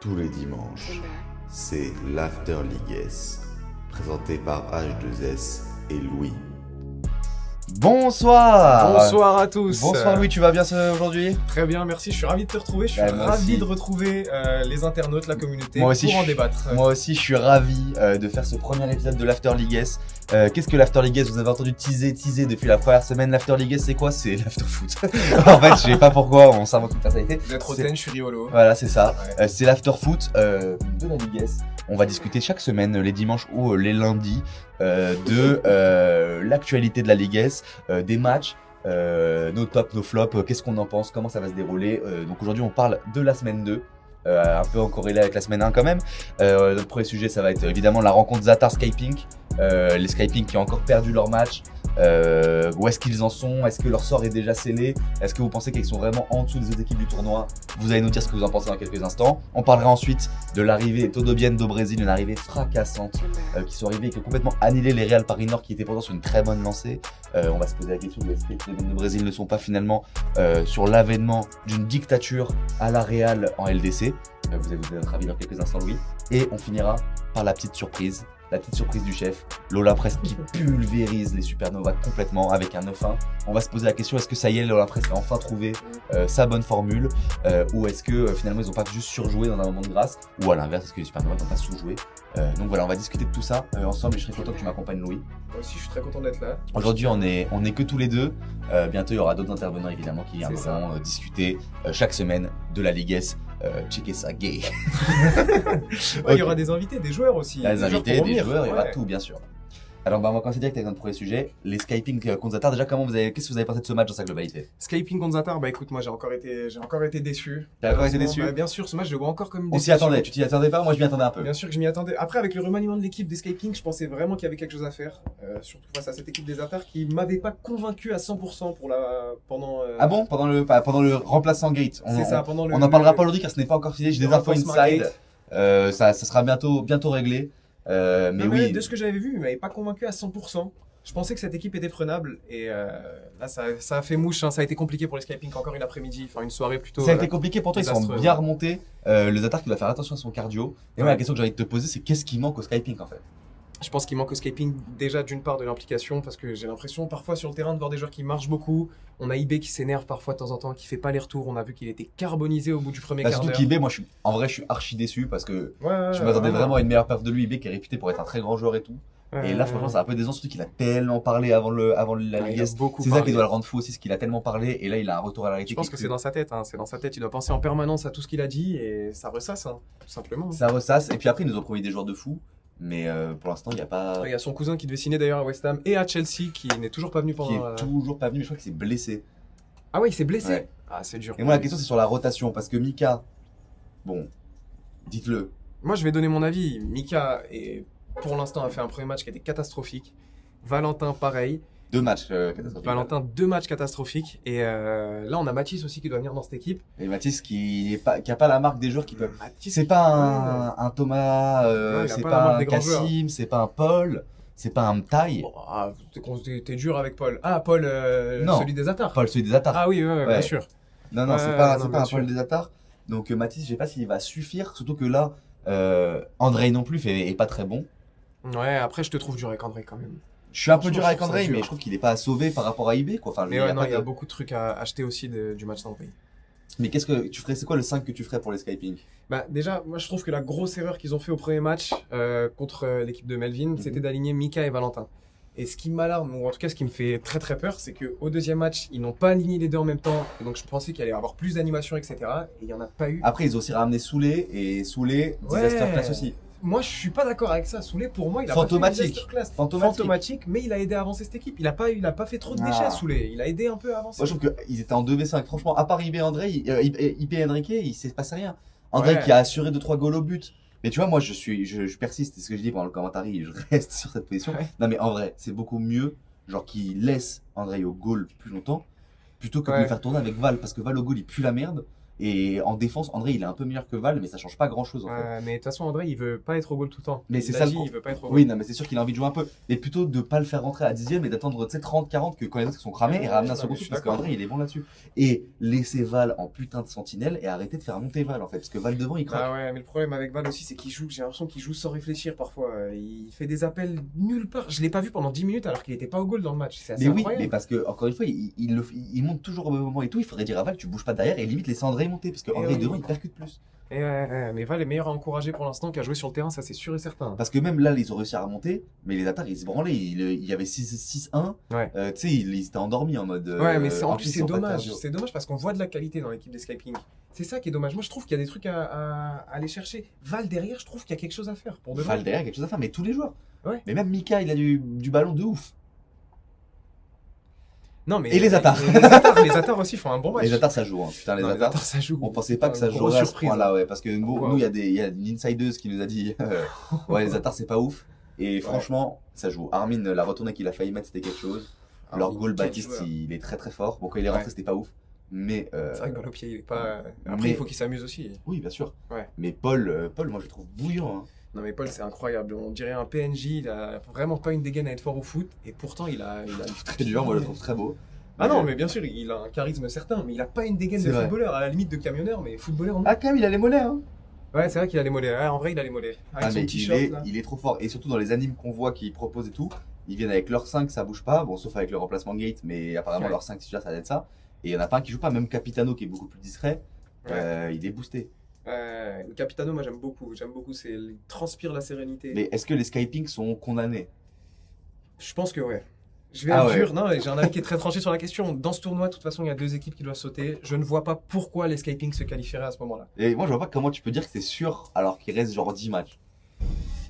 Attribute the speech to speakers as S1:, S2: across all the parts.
S1: Tous les dimanches, c'est l'After League S, présenté par H2S et Louis.
S2: Bonsoir.
S3: Bonsoir à tous.
S2: Bonsoir Louis, tu vas bien aujourd'hui?
S3: Très bien, merci. Je suis ravi de te retrouver. Je suis
S2: moi
S3: ravi
S2: aussi.
S3: de retrouver les internautes, la communauté
S2: Moi aussi,
S3: pour en débattre.
S2: Moi aussi, je suis ravi de faire ce premier épisode de l'After League S. Qu'est-ce que l'After League S? Vous avez entendu teaser depuis la première semaine. L'After League S, c'est quoi? C'est l'After Foot. En fait, je sais pas pourquoi on s'invente une personnalité.
S3: Vous êtes Roten, je suis Riolo.
S2: Voilà, c'est ça.
S3: Ouais.
S2: C'est l'After Foot de la Ligue S. On va discuter chaque semaine, les dimanches ou les lundis, de l'actualité de la Ligue S, des matchs, nos tops, nos flops, qu'est-ce qu'on en pense, comment ça va se dérouler. Donc aujourd'hui, on parle de la semaine 2. Un peu en corrélé avec la semaine 1 quand même. Le premier sujet, ça va être évidemment la rencontre Zatar Skypink. Les Skypink qui ont encore perdu leur match. Où est-ce qu'ils en sont? Est-ce que leur sort est déjà scellé? Est-ce que vous pensez qu'ils sont vraiment en dessous des autres équipes du tournoi? Vous allez nous dire ce que vous en pensez dans quelques instants. On parlera ensuite de l'arrivée des Todobienne do Brésil, une arrivée fracassante qui sont arrivés et qui ont complètement annihilé les Real Paris Nord qui étaient pourtant sur une très bonne lancée. On va se poser la question de est-ce que les Todobienne do Brésil ne sont pas finalement sur l'avènement d'une dictature à la Real en LDC. Vous allez vous donner notre avis dans quelques instants, Louis. Et on finira par la petite surprise du chef, Lola Press qui pulvérise les Supernovas complètement avec un 9-1. On va se poser la question, est-ce que ça y est, Lola Press a enfin trouvé sa bonne formule ou est-ce que finalement ils ont pas juste surjoué dans un moment de grâce, ou à l'inverse, est-ce que les Supernovas n'ont pas sous-joué. Donc voilà, on va discuter de tout ça ensemble et je serais content que tu m'accompagnes, Louis.
S3: Moi aussi, je suis très content d'être là.
S2: Aujourd'hui, on est que tous les deux. Bientôt, il y aura d'autres intervenants évidemment qui viendront discuter chaque semaine de la Ligue S. Checker ça, gay.
S3: Ouais, il y aura des invités, des joueurs aussi.
S2: Il y a des invités, des joueurs, il y aura
S3: Ouais.
S2: tout, bien sûr. Alors, on va commencer direct avec notre premier sujet. Les Skypink contre Zatar. Déjà, qu'est-ce que vous avez pensé de ce match dans sa globalité?
S3: Skyping contre Zatar, bah écoute, moi j'ai encore été déçu.
S2: T'as encore été déçu?
S3: Bah, bien sûr, ce match je le vois encore comme une
S2: On s'y
S3: déception.
S2: attendait, tu t'y attendais pas? Moi, je m'y attendais un peu.
S3: Bien sûr que je m'y attendais. Après, avec le remaniement de l'équipe des Skyping, je pensais vraiment qu'il y avait quelque chose à faire. Surtout face à cette équipe des Zatar qui m'avait pas convaincu à 100% pendant.
S2: Ah bon? Pendant le remplaçant Gate.
S3: C'est ça, pendant le.
S2: On n'en parlera pas aujourd'hui car ce n'est pas encore fini. J'ai des
S3: le
S2: infos
S3: remplacement
S2: inside.
S3: Gate.
S2: Ça sera bientôt réglé. Mais
S3: Non,
S2: oui.
S3: de ce que j'avais vu, il m'avait pas convaincu à 100%. Je pensais que cette équipe était prenable et là ça a fait mouche, hein. Ça a été compliqué pour les Skyping encore une après-midi, enfin une soirée plutôt.
S2: Ça a été compliqué pour toi, ils sont
S3: désastreuse.
S2: bien remontés. Le Zatar qui doit faire attention à son cardio. Et moi,
S3: Ouais.
S2: la question que j'ai envie de te poser, c'est qu'est-ce qui manque au Skyping en fait?
S3: Je pense qu'il manque au Skyping déjà d'une part de l'implication parce que j'ai l'impression parfois sur le terrain de voir des joueurs qui marchent beaucoup. On a IB qui s'énerve parfois de temps en temps, qui fait pas les retours. On a vu qu'il était carbonisé au bout du premier quart
S2: Surtout
S3: d'heure.
S2: qu'IB, moi je suis archi déçu parce que
S3: Ouais,
S2: je m'attendais vraiment à une meilleure perf de lui. IB qui est réputé pour être un très grand joueur et tout. Et là, franchement, c'est un peu décevant, surtout qu'il a tellement parlé avant la Ligue S. C'est ça qui doit le rendre fou aussi, ce qu'il a tellement parlé. Et là, il a un retour à la réalité.
S3: Je pense que c'est dans sa tête, hein. C'est dans sa tête. Il doit penser en permanence à tout ce qu'il a dit et ça ressasse, hein, tout simplement.
S2: Ça ressasse. Et puis après, ils nous ont promis des joueurs de fou. Mais pour l'instant, il n'y a pas.
S3: Il y a son cousin qui devait signer d'ailleurs à West Ham et à Chelsea qui n'est toujours pas venu
S2: Qui
S3: pendant.
S2: est toujours pas venu, mais je crois qu'il s'est blessé.
S3: Ah ouais, il s'est blessé.
S2: Ouais.
S3: Ah, c'est dur.
S2: Et moi, la question, c'est sur la rotation. Parce que Mika, bon, dites-le.
S3: Moi, je vais donner mon avis. Mika, pour l'instant, a fait un premier match qui était catastrophique. Valentin, pareil.
S2: 2 matchs catastrophiques.
S3: Valentin, 2 matchs catastrophiques. Et là, on a Mathis aussi qui doit venir dans cette équipe.
S2: Et Mathis qui a pas la marque des joueurs qui peuvent.
S3: Mathis,
S2: C'est pas un Thomas,
S3: Ouais, il a
S2: c'est
S3: pas la
S2: pas
S3: marque
S2: un
S3: des grands joueurs.
S2: Cassim, c'est pas un Paul, c'est pas un Mtaï.
S3: Bon, t'es dur avec Paul. Ah, Paul,
S2: Non.
S3: celui des Atars.
S2: Paul, celui des Atars.
S3: Ah oui, ouais,
S2: Ouais.
S3: bien sûr.
S2: Non, non,
S3: Ouais,
S2: c'est pas
S3: non,
S2: un
S3: bien
S2: Paul
S3: sûr.
S2: des Atars. Donc Mathis, je sais pas s'il va suffire, surtout que là, André non plus est pas très bon.
S3: Ouais, après, je te trouve dur avec André quand même.
S2: Je suis un peu
S3: Franchement,
S2: dur
S3: je
S2: avec
S3: trouve ça
S2: André,
S3: dur.
S2: mais je trouve qu'il est pas à sauver par rapport à IB, quoi. Enfin,
S3: Mais ouais, non, il y a
S2: de-
S3: beaucoup de trucs à acheter aussi du match d'André.
S2: Mais qu'est-ce que tu ferais, c'est quoi le 5 que tu ferais pour les Skyping?
S3: Bah, déjà, moi je trouve que la grosse erreur qu'ils ont fait au premier match contre l'équipe de Melvin, c'était d'aligner Mika et Valentin. Et ce qui m'alarme, ou en tout cas ce qui me fait très très peur, c'est qu'au deuxième match, ils n'ont pas aligné les deux en même temps. Et donc je pensais qu'il allait y avoir plus d'animation, etc. Et il n'y en a pas eu.
S2: Après, ils ont aussi ramené Soulé, et Soulé, disaster class aussi.
S3: Moi je suis pas d'accord avec ça. Soulé, pour moi, il a
S2: Fantomatique.
S3: pas fait une masterclass.
S2: Fantomatique.
S3: Mais il a aidé à avancer cette équipe. Il a pas fait trop de déchets,
S2: Ah.
S3: Soulé. Il a aidé un peu à avancer.
S2: Moi, je trouve qu'ils étaient en 2v5. Franchement, à part IB André, IB Enrique, il s'est passé rien. André
S3: Ouais.
S2: qui a assuré 2-3 goals au but. Mais tu vois, moi, je persiste, c'est ce que je dis pendant le commentaire, je reste sur cette position.
S3: Ouais.
S2: Non, mais en vrai, c'est beaucoup mieux, genre, qu'il laisse André au goal plus longtemps, plutôt que de
S3: Ouais.
S2: le faire tourner avec Val, parce que Val au goal, il pue la merde. Et en défense, André, il est un peu meilleur que Val, mais ça change pas grand-chose en fait.
S3: Mais de toute façon, André, il veut pas être au goal tout le temps.
S2: Mais c'est
S3: Il l'a
S2: ça
S3: dit,
S2: le
S3: il veut pas être au goal.
S2: Oui, non, mais c'est sûr qu'il a envie de jouer un peu. Mais plutôt de pas le faire rentrer à 10e et d'attendre 30, 40 que quand les autres sont cramés et ramener un
S3: non,
S2: second
S3: mais je
S2: souffle
S3: suis
S2: parce
S3: d'accord.
S2: qu'André, il est bon là-dessus. Et laisser Val en putain de sentinelle et arrêter de faire monter Val en fait. Parce que Val devant, il craque.
S3: Bah ouais, mais le problème avec Val aussi, c'est qu'il joue, j'ai l'impression qu'il joue sans réfléchir parfois. Il fait des appels nulle part. Je l'ai pas vu pendant 10 minutes alors qu'il était pas au goal dans le match. C'est assez
S2: Mais oui,
S3: incroyable.
S2: mais parce que, encore une fois, il monte toujours au même moment et tout. Il faudrait dire à Val, tu bouges pas derrière et limite laisser André monter parce que André
S3: oui.
S2: devant, il percute plus.
S3: Et mais Val est meilleur à encourager pour l'instant qu'à jouer sur le terrain, ça c'est sûr et certain.
S2: Parce que même là, ils ont réussi à remonter, mais les attaques, ils se branlaient. Il y avait 6-1.
S3: Ouais.
S2: Tu sais, ils étaient endormis en mode.
S3: Ouais, mais en plus c'est
S2: impuissants, pas de
S3: dommage.
S2: cardio.
S3: C'est dommage parce qu'on voit de la qualité dans l'équipe des Skyping. C'est ça qui est dommage. Moi je trouve qu'il y a des trucs à aller chercher. Val derrière, je trouve qu'il y a quelque chose à faire pour de vrai.
S2: Val derrière, quelque chose à faire, mais tous les joueurs.
S3: Ouais.
S2: Mais même Mika, il a du ballon de ouf.
S3: Non, mais
S2: Et les Atars.
S3: Les Atars aussi font un bon match.
S2: Les Atars, ça joue. Hein. Putain, les
S3: Non,
S2: Atars.
S3: ça joue.
S2: On pensait pas que ça
S3: Grosse
S2: jouerait à ce
S3: surprise,
S2: point-là,
S3: hein.
S2: ouais. Parce que nous,
S3: Wow.
S2: il y a une insideuse qui nous a dit ouais, les Atars, c'est pas ouf. Et franchement, ça joue. Armin, la retournée qu'il a failli mettre, c'était quelque chose. Leur
S3: Armin,
S2: goal,
S3: quel
S2: Baptiste,
S3: joueur.
S2: il est très très fort. Bon, quand il est rentré,
S3: Ouais.
S2: c'était pas ouf. Mais.
S3: C'est vrai que balle au pied, il est pas. Après,
S2: mais-
S3: il faut qu'il s'amuse aussi.
S2: Oui, bien sûr.
S3: Ouais.
S2: Mais Paul, moi, je le trouve bouillant. Hein.
S3: Non, mais Paul, c'est incroyable. On dirait un PNJ. Il a vraiment pas une dégaine à être fort au foot. Et pourtant, il a.
S2: Très dur, moi, je le trouve très beau.
S3: Ah non, mais bien sûr, il a un charisme certain. Mais il a pas une dégaine
S2: C'est
S3: de
S2: vrai.
S3: footballeur. À la limite de camionneur, mais footballeur, non.
S2: Ah, quand même, il a les mollets, hein.
S3: Ouais, c'est vrai qu'il a les mollets. Ouais, en vrai, il a les mollets. Avec
S2: Ah,
S3: son
S2: mais
S3: t-shirt, là.
S2: il est trop fort. Et surtout dans les animes qu'on voit qu'ils proposent et tout, ils viennent avec leur 5, ça bouge pas. Bon, sauf avec le remplacement Gate, mais apparemment
S3: Ouais.
S2: leur 5 titulaire, ça va être ça. Et il y en a pas un qui joue pas, même Capitano qui est beaucoup plus discret, il est boosté.
S3: Le Capitano, moi, j'aime beaucoup. J'aime beaucoup. Il transpire la sérénité.
S2: Mais est-ce que les Skyping sont condamnés?
S3: Je pense que ouais. Je vais
S2: Ah
S3: être
S2: ouais.
S3: dur. Non, j'ai un avis qui est très tranché sur la question. Dans ce tournoi, de toute façon, il y a 2 équipes qui doivent sauter. Je ne vois pas pourquoi les Skyping se qualifieraient à ce moment-là.
S2: Et moi, je vois pas comment tu peux dire que c'est sûr alors qu'il reste genre 10 matchs.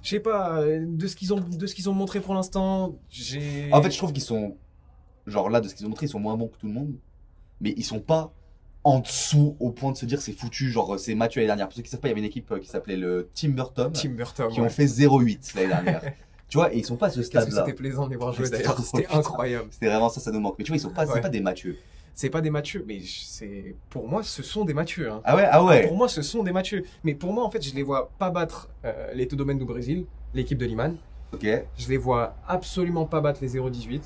S3: Je sais pas, de ce qu'ils ont montré pour l'instant, j'ai.
S2: En fait, je trouve qu'ils sont. Genre là, de ce qu'ils ont montré, ils sont moins bons que tout le monde. Mais ils sont pas en dessous au point de se dire c'est foutu. Genre, c'est Mathieu l'année dernière. Pour ceux qui savent pas, il y avait une équipe qui s'appelait le Tim Burton.
S3: Tim Burton.
S2: Qui
S3: ouais.
S2: ont fait 0-8 l'année dernière. Tu vois, et ils sont pas à ce
S3: Qu'est-ce que
S2: stade-là.
S3: c'était plaisant de les voir jouer
S2: C'était
S3: d'ailleurs.
S2: trop
S3: C'était
S2: putain.
S3: incroyable.
S2: C'était vraiment ça nous manque. Mais tu vois, ils sont pas,
S3: Ouais.
S2: c'est pas des Mathieu.
S3: C'est pas des Mathieu, mais c'est pour moi, ce sont des Mathieu. Hein.
S2: Ah ouais, ah ouais.
S3: Pour moi, ce sont des Mathieu. Mais pour moi, en fait, je les vois pas battre les Todomen du Brésil, l'équipe de Liman.
S2: Ok.
S3: Je les vois absolument pas battre les 0-18.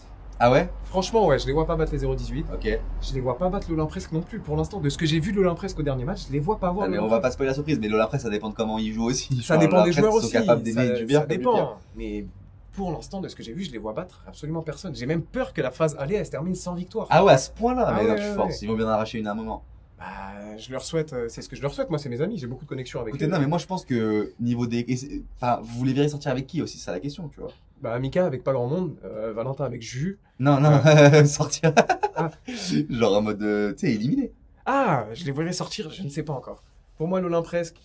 S2: Ah ouais.
S3: Franchement, ouais, je les vois pas battre les 0-18.
S2: Ok.
S3: Je les vois pas battre l'Olympresque non plus pour l'instant. De ce que j'ai vu de l'Olympresque au dernier match, je les vois pas avoir.
S2: Ah, mais on va pas spoiler la surprise. Mais l'Olympresse, ça dépend de comment ils jouent aussi.
S3: Ça
S2: Genre,
S3: dépend des
S2: l'Olympresse,
S3: joueurs
S2: ils sont
S3: aussi.
S2: capables d'aimer du bien
S3: ça
S2: comme du pire.
S3: dépend. Mais pour l'instant, de ce que j'ai vu, je les vois battre absolument personne. J'ai même peur que la phase aller, elle se termine sans victoire.
S2: Ah ouais, à ce point-là.
S3: Ah
S2: Mais non,
S3: ouais,
S2: tu
S3: ouais,
S2: forces.
S3: ouais.
S2: Ils vont bien en arracher une à un moment.
S3: Bah, je leur souhaite, c'est ce que je leur souhaite. Moi, c'est mes amis. J'ai beaucoup de connexions avec
S2: Écoutez,
S3: eux.
S2: non, mais moi je pense que niveau des. Enfin, vous les verrez sortir avec qui aussi, c'est ça la question, tu vois.
S3: Bah, Mika avec pas grand monde, Valentin avec Juju.
S2: Non, non, sortir.
S3: Ah.
S2: Genre en mode, tu sais, éliminé.
S3: Ah, je les verrai sortir, je ne sais pas encore. Pour moi, l'Olympresque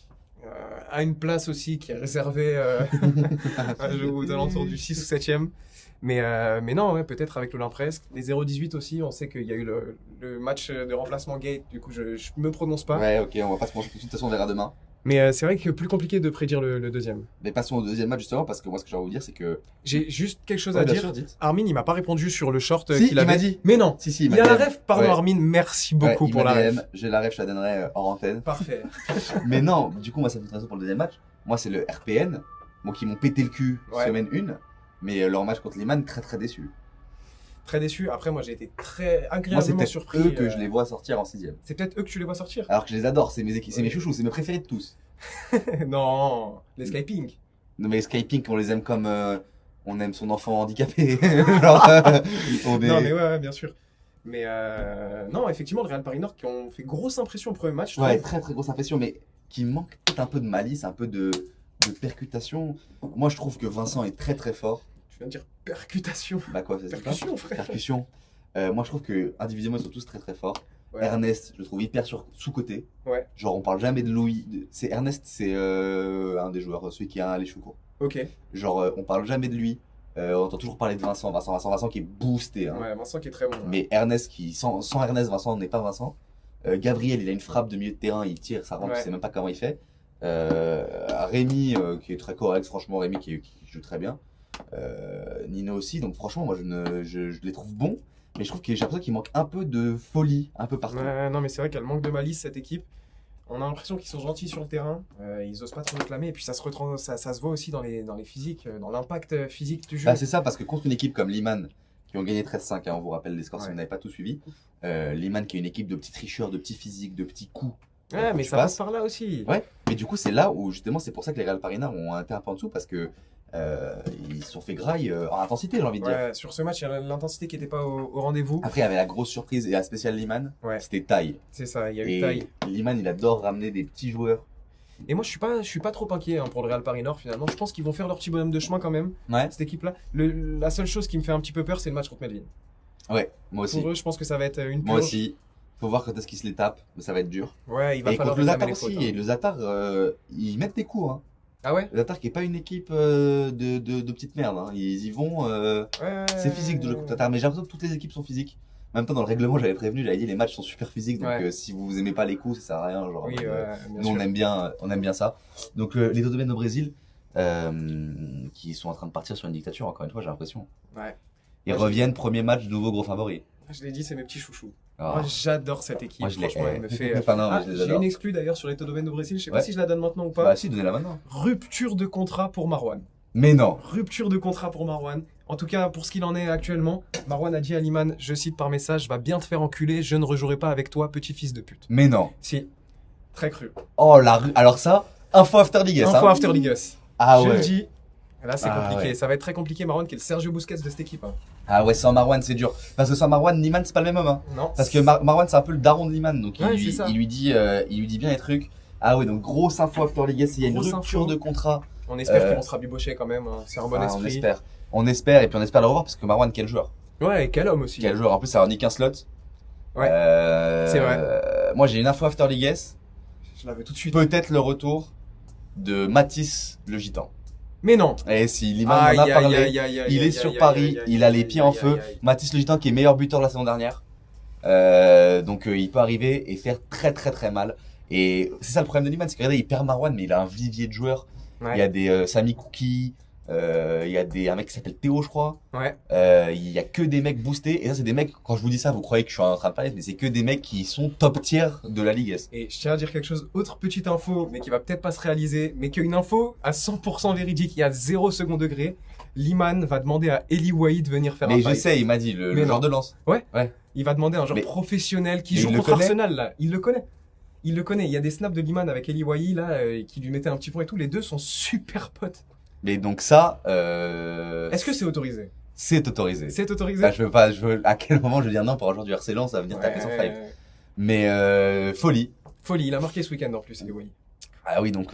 S3: a une place aussi qui est réservée aux alentours du 6 ou 7e. Mais non, ouais, peut-être avec l'Olympresque. Les 0-18 aussi, on sait qu'il y a eu le match de remplacement Gate, du coup je me prononce pas.
S2: Ouais, ok, on va pas se manger tout de suite, de toute façon on verra demain.
S3: Mais c'est vrai que plus compliqué de prédire le deuxième.
S2: Mais passons au deuxième match justement, parce que moi ce que j'ai envie de vous dire, c'est que.
S3: J'ai juste quelque chose
S2: Ouais,
S3: à
S2: bien
S3: dire.
S2: sûr, dites.
S3: Armin, il m'a pas répondu sur le short
S2: Si,
S3: qu'il
S2: il
S3: avait.
S2: m'a dit.
S3: Mais non,
S2: Si,
S3: il
S2: m'a
S3: a la
S2: DM.
S3: ref. Pardon
S2: Ouais.
S3: Armin, merci beaucoup
S2: Ouais, il
S3: pour
S2: m'a
S3: la
S2: DM.
S3: ref.
S2: J'ai la ref, je la donnerai hors antenne.
S3: Parfait.
S2: Mais non, du coup, moi ça me fait raison pour le deuxième match. Moi c'est le RPN, bon, qui m'ont pété le cul
S3: Ouais.
S2: semaine 1. Mais leur match contre Liman, très très déçu.
S3: Très déçu. Après, moi, j'ai été très
S2: Moi c'est
S3: agréablement
S2: peut-être
S3: surpris.
S2: eux que je les vois sortir en 6ème.
S3: C'est peut-être eux que tu les vois sortir.
S2: Alors que je les adore, c'est mes chouchous, c'est mes préférés de tous.
S3: Non, les Skyping.
S2: Non mais Skyping, on les aime comme on aime son enfant handicapé. Genre, on est...
S3: Non, mais ouais, bien sûr. Mais non, effectivement, le Real Paris Nord qui ont fait grosse impression au premier match. je
S2: Ouais,
S3: trouve.
S2: très très grosse impression, mais qui manque peut-être un peu de malice, un peu de percutation. Moi je trouve que Vincent est très très fort.
S3: Tu viens de dire percutation.
S2: Bah quoi, c'est ça
S3: Percussion, frère.
S2: Percussion. Moi je trouve que individuellement ils sont tous très très forts.
S3: Ouais.
S2: Ernest, je le trouve hyper sous-côté.
S3: Ouais.
S2: Genre on parle jamais de Louis. C'est Ernest, c'est un des joueurs, celui qui a les cheveux courts.
S3: Ok.
S2: Genre on parle jamais de lui. On entend toujours parler de Vincent qui est boosté. Hein.
S3: Ouais, Vincent qui est très bon.
S2: Mais Ernest, sans Ernest, Vincent n'est pas Vincent. Gabriel, il a une frappe de milieu de terrain, il tire, ça rentre,
S3: Ouais.
S2: je sais même pas comment il fait. Rémi, qui est très correct, franchement, Rémi qui joue très bien. Nino aussi, donc franchement, moi je les trouve bons, mais je trouve que j'ai l'impression qu'il manque un peu de folie, un peu partout.
S3: Ouais, non, mais c'est vrai qu'elle manque de malice, cette équipe. On a l'impression qu'ils sont gentils sur le terrain, ils osent pas trop réclamer, et puis ça se voit aussi dans les physiques, dans l'impact physique du jeu.
S2: Bah, c'est ça, parce que contre une équipe comme Liman, qui ont gagné 13-5, hein, on vous rappelle les scores si
S3: Ouais.
S2: vous n'avez pas tout suivi, Liman qui est une équipe de petits tricheurs, de petits physiques, de petits coups.
S3: Ouais, mais
S2: tu
S3: ça
S2: passes.
S3: passe par là aussi.
S2: Ouais, mais du coup, c'est là où justement, c'est pour ça que les Real Parina ont un peu en dessous, parce que ils se sont fait graille en intensité, j'ai envie de dire.
S3: Ouais, sur ce match, il y a l'intensité qui n'était pas au rendez-vous.
S2: Après, il y avait la grosse surprise et la spéciale Liman,
S3: Ouais.
S2: c'était taille.
S3: C'est ça, il y a eu
S2: Et
S3: taille.
S2: Liman, il adore ramener des petits joueurs.
S3: Et moi, je suis pas trop inquiet pour le Real Paris Nord finalement. Je pense qu'ils vont faire leur petit bonhomme de chemin quand même,
S2: Ouais,
S3: cette équipe-là. La seule chose qui me fait un petit peu peur, c'est le match contre Melvin.
S2: ouais, moi aussi.
S3: Pour eux, je pense que ça va être une
S2: Moi
S3: purge.
S2: aussi. Faut voir quand est-ce qu'ils se les tapent, mais ça va être dur.
S3: Ouais, il va
S2: Et
S3: falloir
S2: contre le
S3: réclamer
S2: Zatar
S3: les
S2: aussi,
S3: fautes,
S2: et le Zatar, ils mettent des coups. Hein.
S3: Ah ouais,
S2: Le Zatar qui est pas une équipe de petites merdes. Hein. Ils y vont.
S3: ouais.
S2: C'est physique de jouer contre le Zatar, mais j'ai l'impression que toutes les équipes sont physiques. En même temps, dans le règlement, j'avais prévenu, j'avais dit les matchs sont super physiques, donc
S3: Ouais.
S2: si vous aimez pas les coups, ça sert à rien. Genre,
S3: Oui, bien
S2: nous,
S3: sûr.
S2: on aime bien ça. Donc les deux domaines au Brésil, qui sont en train de partir sur une dictature, encore une fois, j'ai l'impression.
S3: Ouais.
S2: Ils
S3: Moi,
S2: reviennent, premier match, nouveau gros favori.
S3: Je l'ai dit, c'est mes petits chouchous.
S2: Ah.
S3: Moi, j'adore cette équipe.
S2: Moi, je l'ai.
S3: Franchement, elle me fait.
S2: Enfin, non, mais je les
S3: J'ai
S2: adore.
S3: une exclue d'ailleurs sur les domaines au Brésil. Je sais pas
S2: Ouais.
S3: si je la donne maintenant ou pas.
S2: Bah si, donnez-la maintenant.
S3: Rupture de contrat pour Marwan.
S2: Mais non.
S3: Rupture de contrat pour Marwan. En tout cas, pour ce qu'il en est actuellement, Marwan a dit à Liman, je cite par message, va bien te faire enculer, je ne rejouerai pas avec toi, petit fils de pute.
S2: Mais non.
S3: Si, très cru.
S2: Oh la rue. Alors ça, info after League.
S3: Info after Ligas.
S2: Ah
S3: Je
S2: ouais.
S3: le dis. Là, c'est
S2: Ah
S3: compliqué.
S2: ouais.
S3: Ça va être très compliqué. Marwan, qui est le Sergio Busquets de cette équipe. Hein.
S2: Ah ouais, sans Marwan, c'est dur. Parce que sans Marwan, Liman, c'est pas le même homme. Hein.
S3: Non.
S2: Parce que Marwan, c'est un peu le daron de Liman. Donc
S3: Ouais, c'est ça.
S2: il lui dit bien les trucs. Ah ouais, donc grosse info after League. Il y a une
S3: Grosse
S2: rupture
S3: info.
S2: de contrat.
S3: On espère qu'ils vont se rabibocher quand même. Hein. C'est un bon
S2: Ah,
S3: esprit.
S2: On espère. Et puis on espère le revoir parce que Marwan, quel joueur.
S3: Ouais, et quel homme aussi.
S2: Quel joueur. En plus, ça a niqué un slot.
S3: Ouais. C'est vrai.
S2: Moi, j'ai une info after League.
S3: Je l'avais tout de suite.
S2: Peut-être le retour de Matisse le Gitan.
S3: Mais non.
S2: Et si Liman en a parlé, il est sur Paris, il a les pieds en feu. Matisse le Gitan qui est meilleur buteur de la saison dernière. Donc il peut arriver et faire très très très mal. Et c'est ça le problème de Liman, c'est que regardez, il perd Marwan, mais il a un vivier de joueurs.
S3: Ouais.
S2: Il y a des Sami Kouki, il y a un mec qui s'appelle Théo, je crois.
S3: Ouais.
S2: Il y a que des mecs boostés. Et ça, c'est des mecs, quand je vous dis ça, vous croyez que je suis en train de parler, mais c'est que des mecs qui sont top tier de la Ligue S.
S3: Et je tiens à dire quelque chose, autre petite info, mais qui va peut-être pas se réaliser, mais qu'une info à 100% véridique, il y a 0 second degré. Liman va demander à Eli Wahi de venir faire un
S2: Mais je
S3: fight.
S2: sais, il m'a dit, le
S3: Mais
S2: joueur
S3: non.
S2: de lance.
S3: Il va demander à un joueur
S2: Mais-
S3: professionnel qui
S2: Mais
S3: joue
S2: il le
S3: contre
S2: connaît
S3: Arsenal, là. Il le connaît. Il le connaît. Il y a des snaps de Liman avec Eli Wahi, là, qui lui mettaient un petit point et tout. Les deux sont super potes.
S2: Mais donc ça,
S3: Est-ce que c'est autorisé?
S2: c'est autorisé.
S3: C'est autorisé?
S2: Bah, à quel moment je veux dire non pour un joueur du RC Lens, ça va venir taper son five. Mais folie.
S3: Folie, il a marqué ce week-end en plus, Eli Wahi.
S2: Ah oui, donc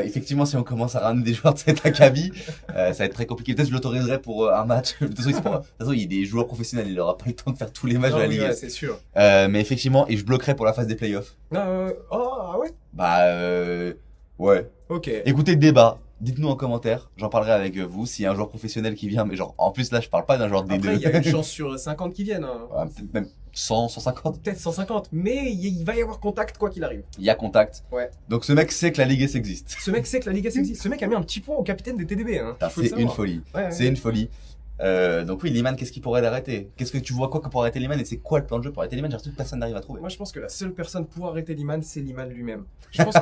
S2: effectivement, si on commence à ramener des joueurs de cet acabit, ça va être très compliqué. Peut-être que je l'autoriserai pour un match. De toute façon, il y a des joueurs professionnels, il aura pas le temps de faire tous les matchs
S3: Non,
S2: de la
S3: oui,
S2: Ligue
S3: ouais,
S2: S.
S3: c'est sûr.
S2: Mais effectivement, et je bloquerai pour la phase des playoffs.
S3: Ah ouais?
S2: Bah ouais.
S3: Ok.
S2: Écoutez le débat. Dites-nous en commentaire, j'en parlerai avec vous. S'il y a un joueur professionnel qui vient, mais genre, en plus là, je parle pas d'un joueur des
S3: Après,
S2: deux.
S3: il y a une chance sur 50 qui viennent. Hein.
S2: Ouais, peut-être même 100, 150.
S3: Peut-être 150, mais il va y avoir contact quoi qu'il arrive.
S2: Il y a contact.
S3: Ouais.
S2: Donc ce mec sait que la Ligue S existe.
S3: Ce mec sait que la Ligue S existe. Ce mec a mis un petit point au capitaine des TDB. Hein.
S2: Putain,
S3: Faut le
S2: c'est une
S3: savoir.
S2: folie.
S3: Ouais,
S2: C'est une folie. Donc oui, Liman, qu'est-ce qu'il pourrait l'arrêter? Qu'est-ce que tu vois quoi pour arrêter Liman et c'est quoi le plan de jeu pour arrêter Liman? J'ai l'impression que personne n'arrive à trouver.
S3: Moi, je pense que la seule personne pour arrêter Liman, c'est Liman lui-même. Je pense que.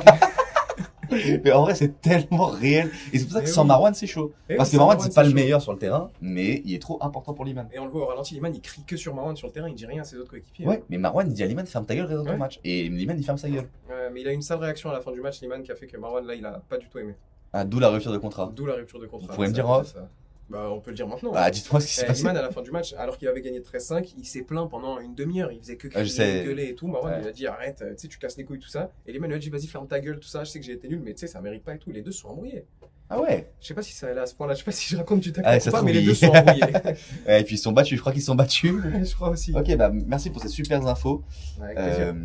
S2: Mais en vrai, c'est tellement réel. Et c'est pour ça que
S3: Mais
S2: sans
S3: oui.
S2: Marwan, c'est chaud.
S3: Eh
S2: Parce
S3: oui,
S2: que
S3: sans
S2: Marwan,
S3: Marwan,
S2: c'est pas
S3: c'est
S2: le
S3: chaud.
S2: meilleur sur le terrain, mais il est trop important pour Liman.
S3: Et on le voit au ralenti, Liman, il crie que sur Marwan sur le terrain, il dit rien à ses autres coéquipiers.
S2: Ouais, mais Marwan, il dit à Liman, ferme ta gueule, reste dans ton
S3: Ouais.
S2: match. Et Liman, il ferme sa gueule.
S3: Mais il a une sale réaction à la fin du match, Liman, qui a fait que Marwan, là, il a pas du tout aimé.
S2: Ah, d'où la rupture de contrat.
S3: D'où la rupture de contrat.
S2: Vous pouvez me
S3: Ça,
S2: dire en off
S3: ça. Bah, on peut le dire maintenant.
S2: Ah, dites-moi ce qui s'est passé.
S3: Liman, à la fin du match, alors qu'il avait gagné 13-5, il s'est plaint pendant une demi-heure. Il faisait que crier,
S2: je sais.
S3: gueuler et tout. Marwan
S2: Ouais.
S3: lui a dit arrête, tu sais, tu casses les couilles, tout ça. Et Liman lui a dit vas-y, ferme ta gueule, tout ça. Je sais que j'ai été nul, mais tu sais, ça mérite pas et tout. Les deux sont embrouillés.
S2: Ah ouais.
S3: Je sais pas si ça allait à ce point-là. Je sais pas si je raconte du tac
S2: Ah,
S3: ou
S2: ça
S3: pas,
S2: se
S3: mais
S2: trouve,
S3: les deux
S2: il-
S3: sont embrouillés.
S2: Et puis ils sont battus, je crois qu'ils sont battus.
S3: Je crois aussi.
S2: Ok, bah merci pour ces super infos.
S3: Avec plaisir.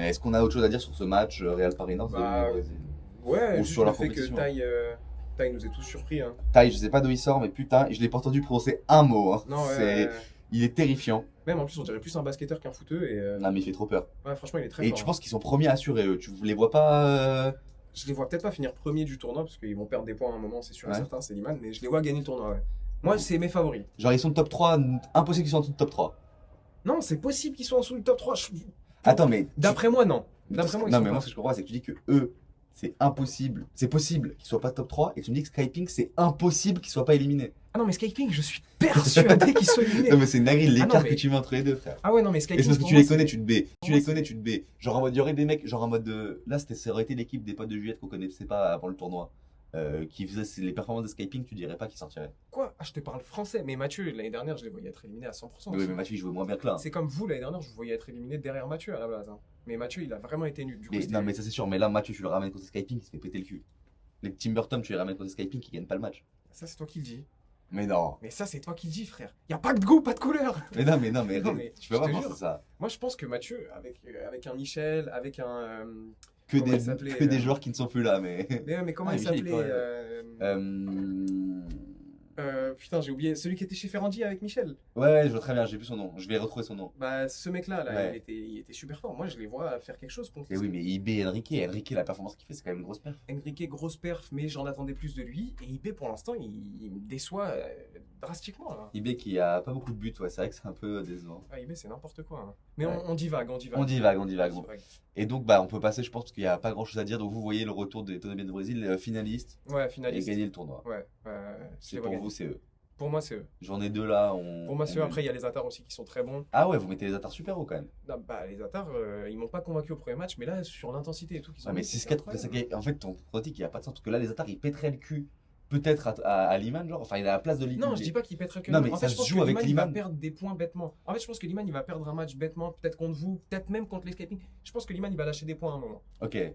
S2: Est-ce qu'on a autre chose à dire sur ce match Real Paris Nord
S3: Bah, Ouais,
S2: ou
S3: juste
S2: sur
S3: le
S2: la
S3: fait que
S2: compétition.
S3: Taille nous ait tous surpris. Hein.
S2: Taille, je sais pas d'où il sort, mais putain, je l'ai pas entendu prononcer un mot. Hein.
S3: Non,
S2: Il est terrifiant.
S3: même en plus, on dirait plus un basketteur qu'un footeux. Et
S2: Non, mais il fait trop peur.
S3: ouais, franchement, il est très
S2: Et
S3: fort.
S2: tu
S3: hein.
S2: penses qu'ils sont premiers assurés, eux. Tu les vois pas
S3: Je les vois peut-être pas finir premier du tournoi parce qu'ils vont perdre des points à un moment, c'est sûr et
S2: Ouais.
S3: certain, c'est Liman, mais je les vois gagner le tournoi. Ouais. Moi, c'est mes favoris.
S2: Genre, ils sont top 3, impossible qu'ils soient en dessous de top 3.
S3: Non, c'est possible qu'ils soient en dessous du top 3.
S2: Attends, mais.
S3: D'après moi, non. D'après moi, ils
S2: Non,
S3: sont
S2: mais
S3: pas.
S2: moi, ce que je comprends, c'est que tu dis que eux, c'est impossible. C'est possible qu'ils soient pas top 3 et tu me dis que Skyping, c'est impossible qu'ils soient pas éliminés.
S3: Ah non, mais Skyping, je suis persuadé qu'ils sont éliminés.
S2: Non, mais c'est une dinguerie l'écart
S3: Ah non, mais-
S2: que tu mets entre les deux, frère.
S3: Ah ouais, non, mais
S2: Et
S3: Skyping.
S2: c'est parce que
S3: pour
S2: tu
S3: moi,
S2: les connais,
S3: c'est-
S2: tu te bais.
S3: pour
S2: Tu
S3: moi,
S2: les connais, tu te bais. Genre en mode, il y aurait des mecs, genre en mode de. Là, ça aurait été l'équipe des potes de Juliette qu'on connaissait pas avant le tournoi. Qui faisait les performances de Skyping, tu dirais pas qu'ils sortiraient.
S3: Quoi? Ah, je te parle français. Mais Mathieu, l'année dernière, je les voyais être éliminés à 100%.
S2: Oui, mais Mathieu, il jouait moins bien que là. Hein.
S3: C'est comme vous, l'année dernière, je vous voyais être éliminé derrière Mathieu à la base. Hein. Mais Mathieu, il a vraiment été nul. Du coup,
S2: Mais,
S3: c'était-
S2: non, mais ça c'est sûr. Mais là, Mathieu, tu le ramènes contre Skyping, il se fait péter le cul. Les Timberton, tu les ramènes contre Skyping, qui gagnent pas le match.
S3: Ça, c'est toi qui le dis.
S2: Mais non.
S3: Mais ça, c'est toi qui le dis, frère. Y a pas de goût, pas de couleur.
S2: Non, mais
S3: Non, mais
S2: tu peux
S3: je
S2: pas
S3: te
S2: penser
S3: jure.
S2: ça.
S3: Moi, je pense que Mathieu, avec un Michel, avec un.
S2: Que
S3: Comment il s'appelait,
S2: des joueurs qui ne sont plus là, mais.
S3: Mais comment
S2: Ah,
S3: il
S2: Michel, il
S3: s'appelait
S2: pourrait-
S3: Putain, j'ai oublié. Celui qui était chez Ferrandi avec Michel.
S2: Ouais, je vois très bien, j'ai plus son nom. Je vais retrouver son nom.
S3: Bah, ce mec-là, là,
S2: Ouais.
S3: il était super fort. Moi, je les vois faire quelque chose contre
S2: Et oui, mais IB et Enrique, la performance qu'il fait, c'est quand même une grosse perf.
S3: Enrique, grosse perf, mais j'en attendais plus de lui. Et IB, pour l'instant, il me déçoit drastiquement. Là.
S2: IB qui a pas beaucoup de buts, ouais, c'est vrai que c'est un peu décevant.
S3: Ah, IB, c'est n'importe quoi. Hein. Mais
S2: Ouais.
S3: on divague, on divague.
S2: On divague, on divague. Bon. Et donc, bah, on peut passer, je pense, parce qu'il n'y a pas grand chose à dire. Donc, vous voyez le retour des Tonobien de Brésil, finaliste,
S3: Ouais,
S2: et
S3: finaliste.
S2: gagner le tournoi.
S3: Ouais, je
S2: C'est
S3: les vois
S2: pour
S3: gagner.
S2: vous, c'est eux.
S3: Pour moi, c'est eux.
S2: Journée 2 là, on.
S3: Pour moi, c'est eux.
S2: on-
S3: Après, il y a les Atars aussi qui sont très bons.
S2: Ah ouais, vous mettez les Atars super haut quand même.
S3: Non, bah, les Atars, ils m'ont pas convaincu au premier match, mais là, sur l'intensité et tout, qu'ils sont
S2: Ouais, mais
S3: mis, c'est
S2: 6-4 contre
S3: incroyable.
S2: Sakae, en fait, ton pronostic, il n'y a pas de sens. Parce que là, les Atars, ils pèteraient le cul. Peut-être à Liman, genre. Enfin, il a la place de Liman.
S3: Non, je dis pas qu'il pèterait que
S2: Non,
S3: nous.
S2: mais
S3: En
S2: ça
S3: fait, je
S2: se
S3: pense
S2: joue
S3: que
S2: avec
S3: Liman, il va
S2: Liman.
S3: perdre des points bêtement. En fait, je pense que Liman, il va perdre un match bêtement, peut-être contre vous, peut-être même contre l'Escaping. Je pense que Liman, il va lâcher des points à un moment.
S2: Ok. Et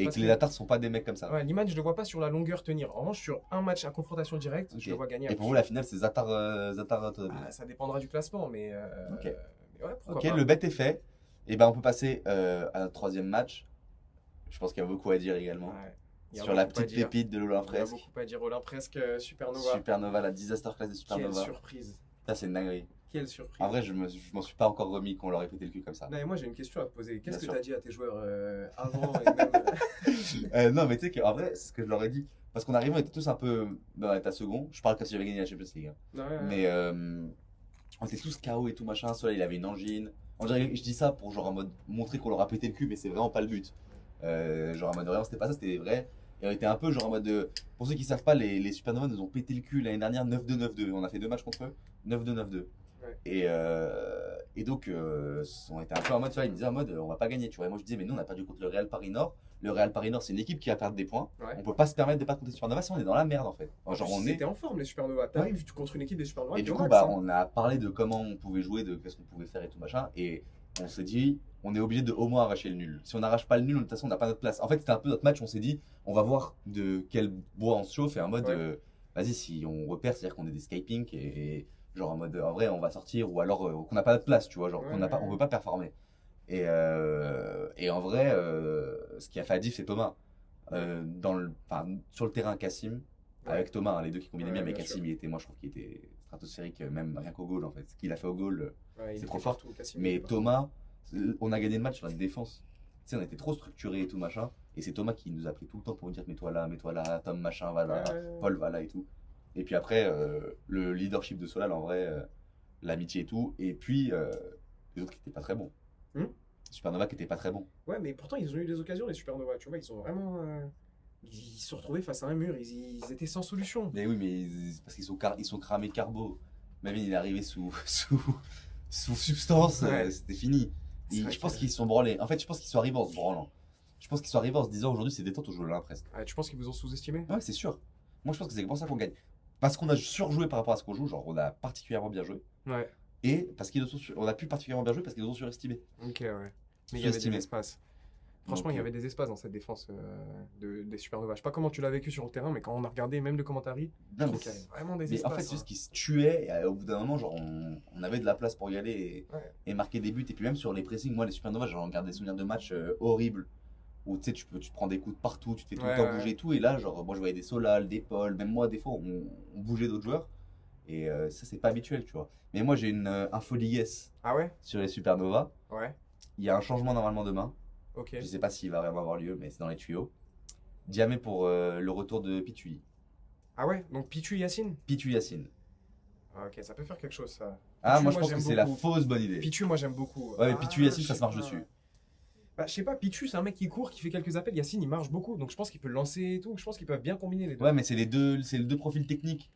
S3: Parce
S2: que les
S3: que-
S2: Atars sont pas des mecs comme ça.
S3: Ouais, Liman, je le vois pas sur la longueur tenir. En revanche, sur un match à confrontation directe,
S2: Ok.
S3: je le vois gagner.
S2: Et pour vous, la finale, c'est Zatar. Tonobien.
S3: Ah, ça dépendra du classement, mais.
S2: Ok.
S3: Mais ouais, pourquoi
S2: Ok,
S3: pas.
S2: le bet est fait. Et ben, on peut passer à notre troisième match. Je pense qu'il y a beaucoup à dire également.
S3: Ouais. Il y a
S2: Sur la
S3: beaucoup à
S2: petite
S3: dire.
S2: pépite de Lolin
S3: Il y a
S2: Presque.
S3: beaucoup à dire. Olympresque, Supernova.
S2: Supernova, la disaster class de
S3: Quelle
S2: Supernova.
S3: surprise.
S2: Ça, c'est une dinguerie.
S3: Quelle surprise.
S2: En vrai, je m'en suis pas encore remis qu'on leur ait pété le cul comme ça.
S3: Non, et moi, j'ai une question à te poser. Qu'est-ce
S2: Bien
S3: que
S2: sûr.
S3: tu as dit à tes joueurs avant et même.
S2: Non, mais tu sais qu'en vrai, c'est ce que je leur ai dit. Parce qu'on arrivait, on était tous un peu dans l'état second. Je parle comme si j'avais gagné la Champions League. Hein.
S3: Ouais, ouais.
S2: Mais on était tous KO et tout machin. Soleil, il avait une angine. On dirait, je dis ça pour genre en mode montrer qu'on leur a pété le cul, mais c'est vraiment pas le but. Genre en mode vraiment, c'était pas ça, c'était vrai. Et on était un peu genre en mode de. Pour ceux qui savent pas, les Supernova nous ont pété le cul l'année dernière 9-2, 9-2. On a fait 2 matchs contre eux, 9-2, 9-2.
S3: Ouais.
S2: Et donc, on était un peu en mode, tu vois, ils me disaient en mode, on va pas gagner, tu vois. Et moi, je disais, mais nous, on a perdu contre le Real Paris Nord. Le Real Paris Nord, c'est une équipe qui va perdre des points.
S3: Ouais.
S2: On peut pas se permettre de perdre contre les Supernova si on est dans la merde, en fait. Genre, on est.
S3: C'était en forme les Supernova. T'arrives contre une équipe des Supernova.
S2: Et du
S3: au
S2: coup,
S3: max,
S2: bah,
S3: hein.
S2: on a parlé de comment on pouvait jouer, de qu'est-ce qu'on pouvait faire et tout machin. Et on s'est dit, on est obligé de au moins arracher le nul. Si on n'arrache pas le nul, de toute façon, on n'a pas notre place. En fait, c'était un peu notre match. On s'est dit, on va voir de quel bois on se chauffe et en mode,
S3: Ouais.
S2: vas-y, si on repère, c'est-à-dire qu'on est des Skyping et genre en mode, en vrai, on va sortir ou alors qu'on n'a pas notre place, tu vois, genre
S3: Ouais,
S2: qu'on n'a pas,
S3: ouais.
S2: on peut pas performer. Et en vrai, ce qui a fait la diff, c'est Thomas. Sur le terrain, Cassim.
S3: Ouais.
S2: Avec Thomas, hein, les deux qui combinaient
S3: Ouais,
S2: bien, mais
S3: bien
S2: Cassim,
S3: sûr.
S2: il était, moi je trouve qu'il était stratosphérique, même rien qu'au goal en fait. Ce qu'il a fait au goal,
S3: Ouais, il
S2: c'est
S3: était
S2: trop fort.
S3: partout, Cassim, il
S2: mais
S3: était partout.
S2: Thomas, on a gagné le match sur la défense. Tu sais, on était trop structuré et tout machin. Et c'est Thomas qui nous a pris tout le temps pour nous dire mets-toi là, Tom machin va là,
S3: Ouais.
S2: Paul va là et tout. Et puis après, le leadership de Solal en vrai, l'amitié et tout. Et puis les autres qui étaient pas très bons.
S3: Hmm.
S2: Supernova qui était pas très bon.
S3: Ouais, mais pourtant, ils ont eu des occasions, les Supernova. Tu vois, ils ont vraiment. Ils se sont retrouvés face à un mur. Ils étaient sans solution.
S2: Mais oui, mais parce ils sont cramés carbo. Même il est arrivé sous substance,
S3: Ouais.
S2: c'était fini.
S3: C'est vrai
S2: Je pense
S3: que-
S2: qu'ils se sont branlés. En fait, je pense qu'ils sont arrivés en se branlant. Je pense qu'ils sont arrivés en se disant aujourd'hui c'est détente, on joue là presque.
S3: Ah, tu penses qu'ils vous ont sous-estimé?
S2: Ouais, c'est sûr. Moi, je pense que c'est pour ça qu'on gagne. Parce qu'on a surjoué par rapport à ce qu'on joue, genre on a particulièrement bien joué.
S3: Ouais.
S2: Et parce on a pu particulièrement bien jouer parce qu'ils nous ont surestimés.
S3: Ok, ouais. Mais il y avait des
S2: Sous-estimé.
S3: espaces. Franchement,
S2: Donc,
S3: il y avait des espaces dans cette défense des Supernova. Je sais pas comment tu l'as vécu sur le terrain, mais quand on a regardé même le commentary, je
S2: Non,
S3: trouve
S2: mais
S3: qu'il y avait
S2: c'est-
S3: vraiment des
S2: mais
S3: espaces.
S2: en fait, c'est juste
S3: hein.
S2: qu'ils se tuaient et au bout d'un moment, genre, on avait de la place pour y aller
S3: Ouais.
S2: et marquer des buts. Et puis même sur les pressings, moi, les Supernova, j'en garde des souvenirs de matchs horribles où tu sais, tu te prends des coups de partout, tu te fais tout
S3: Ouais,
S2: le temps
S3: ouais.
S2: bouger et tout. Et là, genre, moi, je voyais des Solal, des Paul, même moi, des fois, on bougeait d'autres joueurs. Et ça, c'est pas habituel, tu vois. Mais moi, j'ai une info liguesse
S3: Ah ouais?
S2: sur les Supernova.
S3: Ouais.
S2: Il y a un changement normalement demain.
S3: Ok.
S2: Je sais pas s'il va vraiment avoir lieu, mais c'est dans les tuyaux. Diamé pour le retour de Pitu.
S3: Ah ouais? Donc Pichu Yacine?
S2: Pitu Yacine.
S3: Ah, ok, ça peut faire quelque chose ça.
S2: Ah,
S3: Pitu,
S2: moi je pense
S3: j'aime
S2: que c'est la
S3: beaucoup.
S2: fausse bonne idée.
S3: Pichu, moi j'aime beaucoup.
S2: Ouais, mais Pichu Yacine,
S3: je
S2: ça
S3: sais
S2: se marche
S3: pas.
S2: dessus.
S3: Bah, je sais pas, Pichu, c'est un mec qui court, qui fait quelques appels. Yacine, il marche beaucoup, donc je pense qu'il peut le lancer et tout. Je pense qu'ils peuvent bien combiner les deux.
S2: Ouais, mais c'est les deux profils techniques.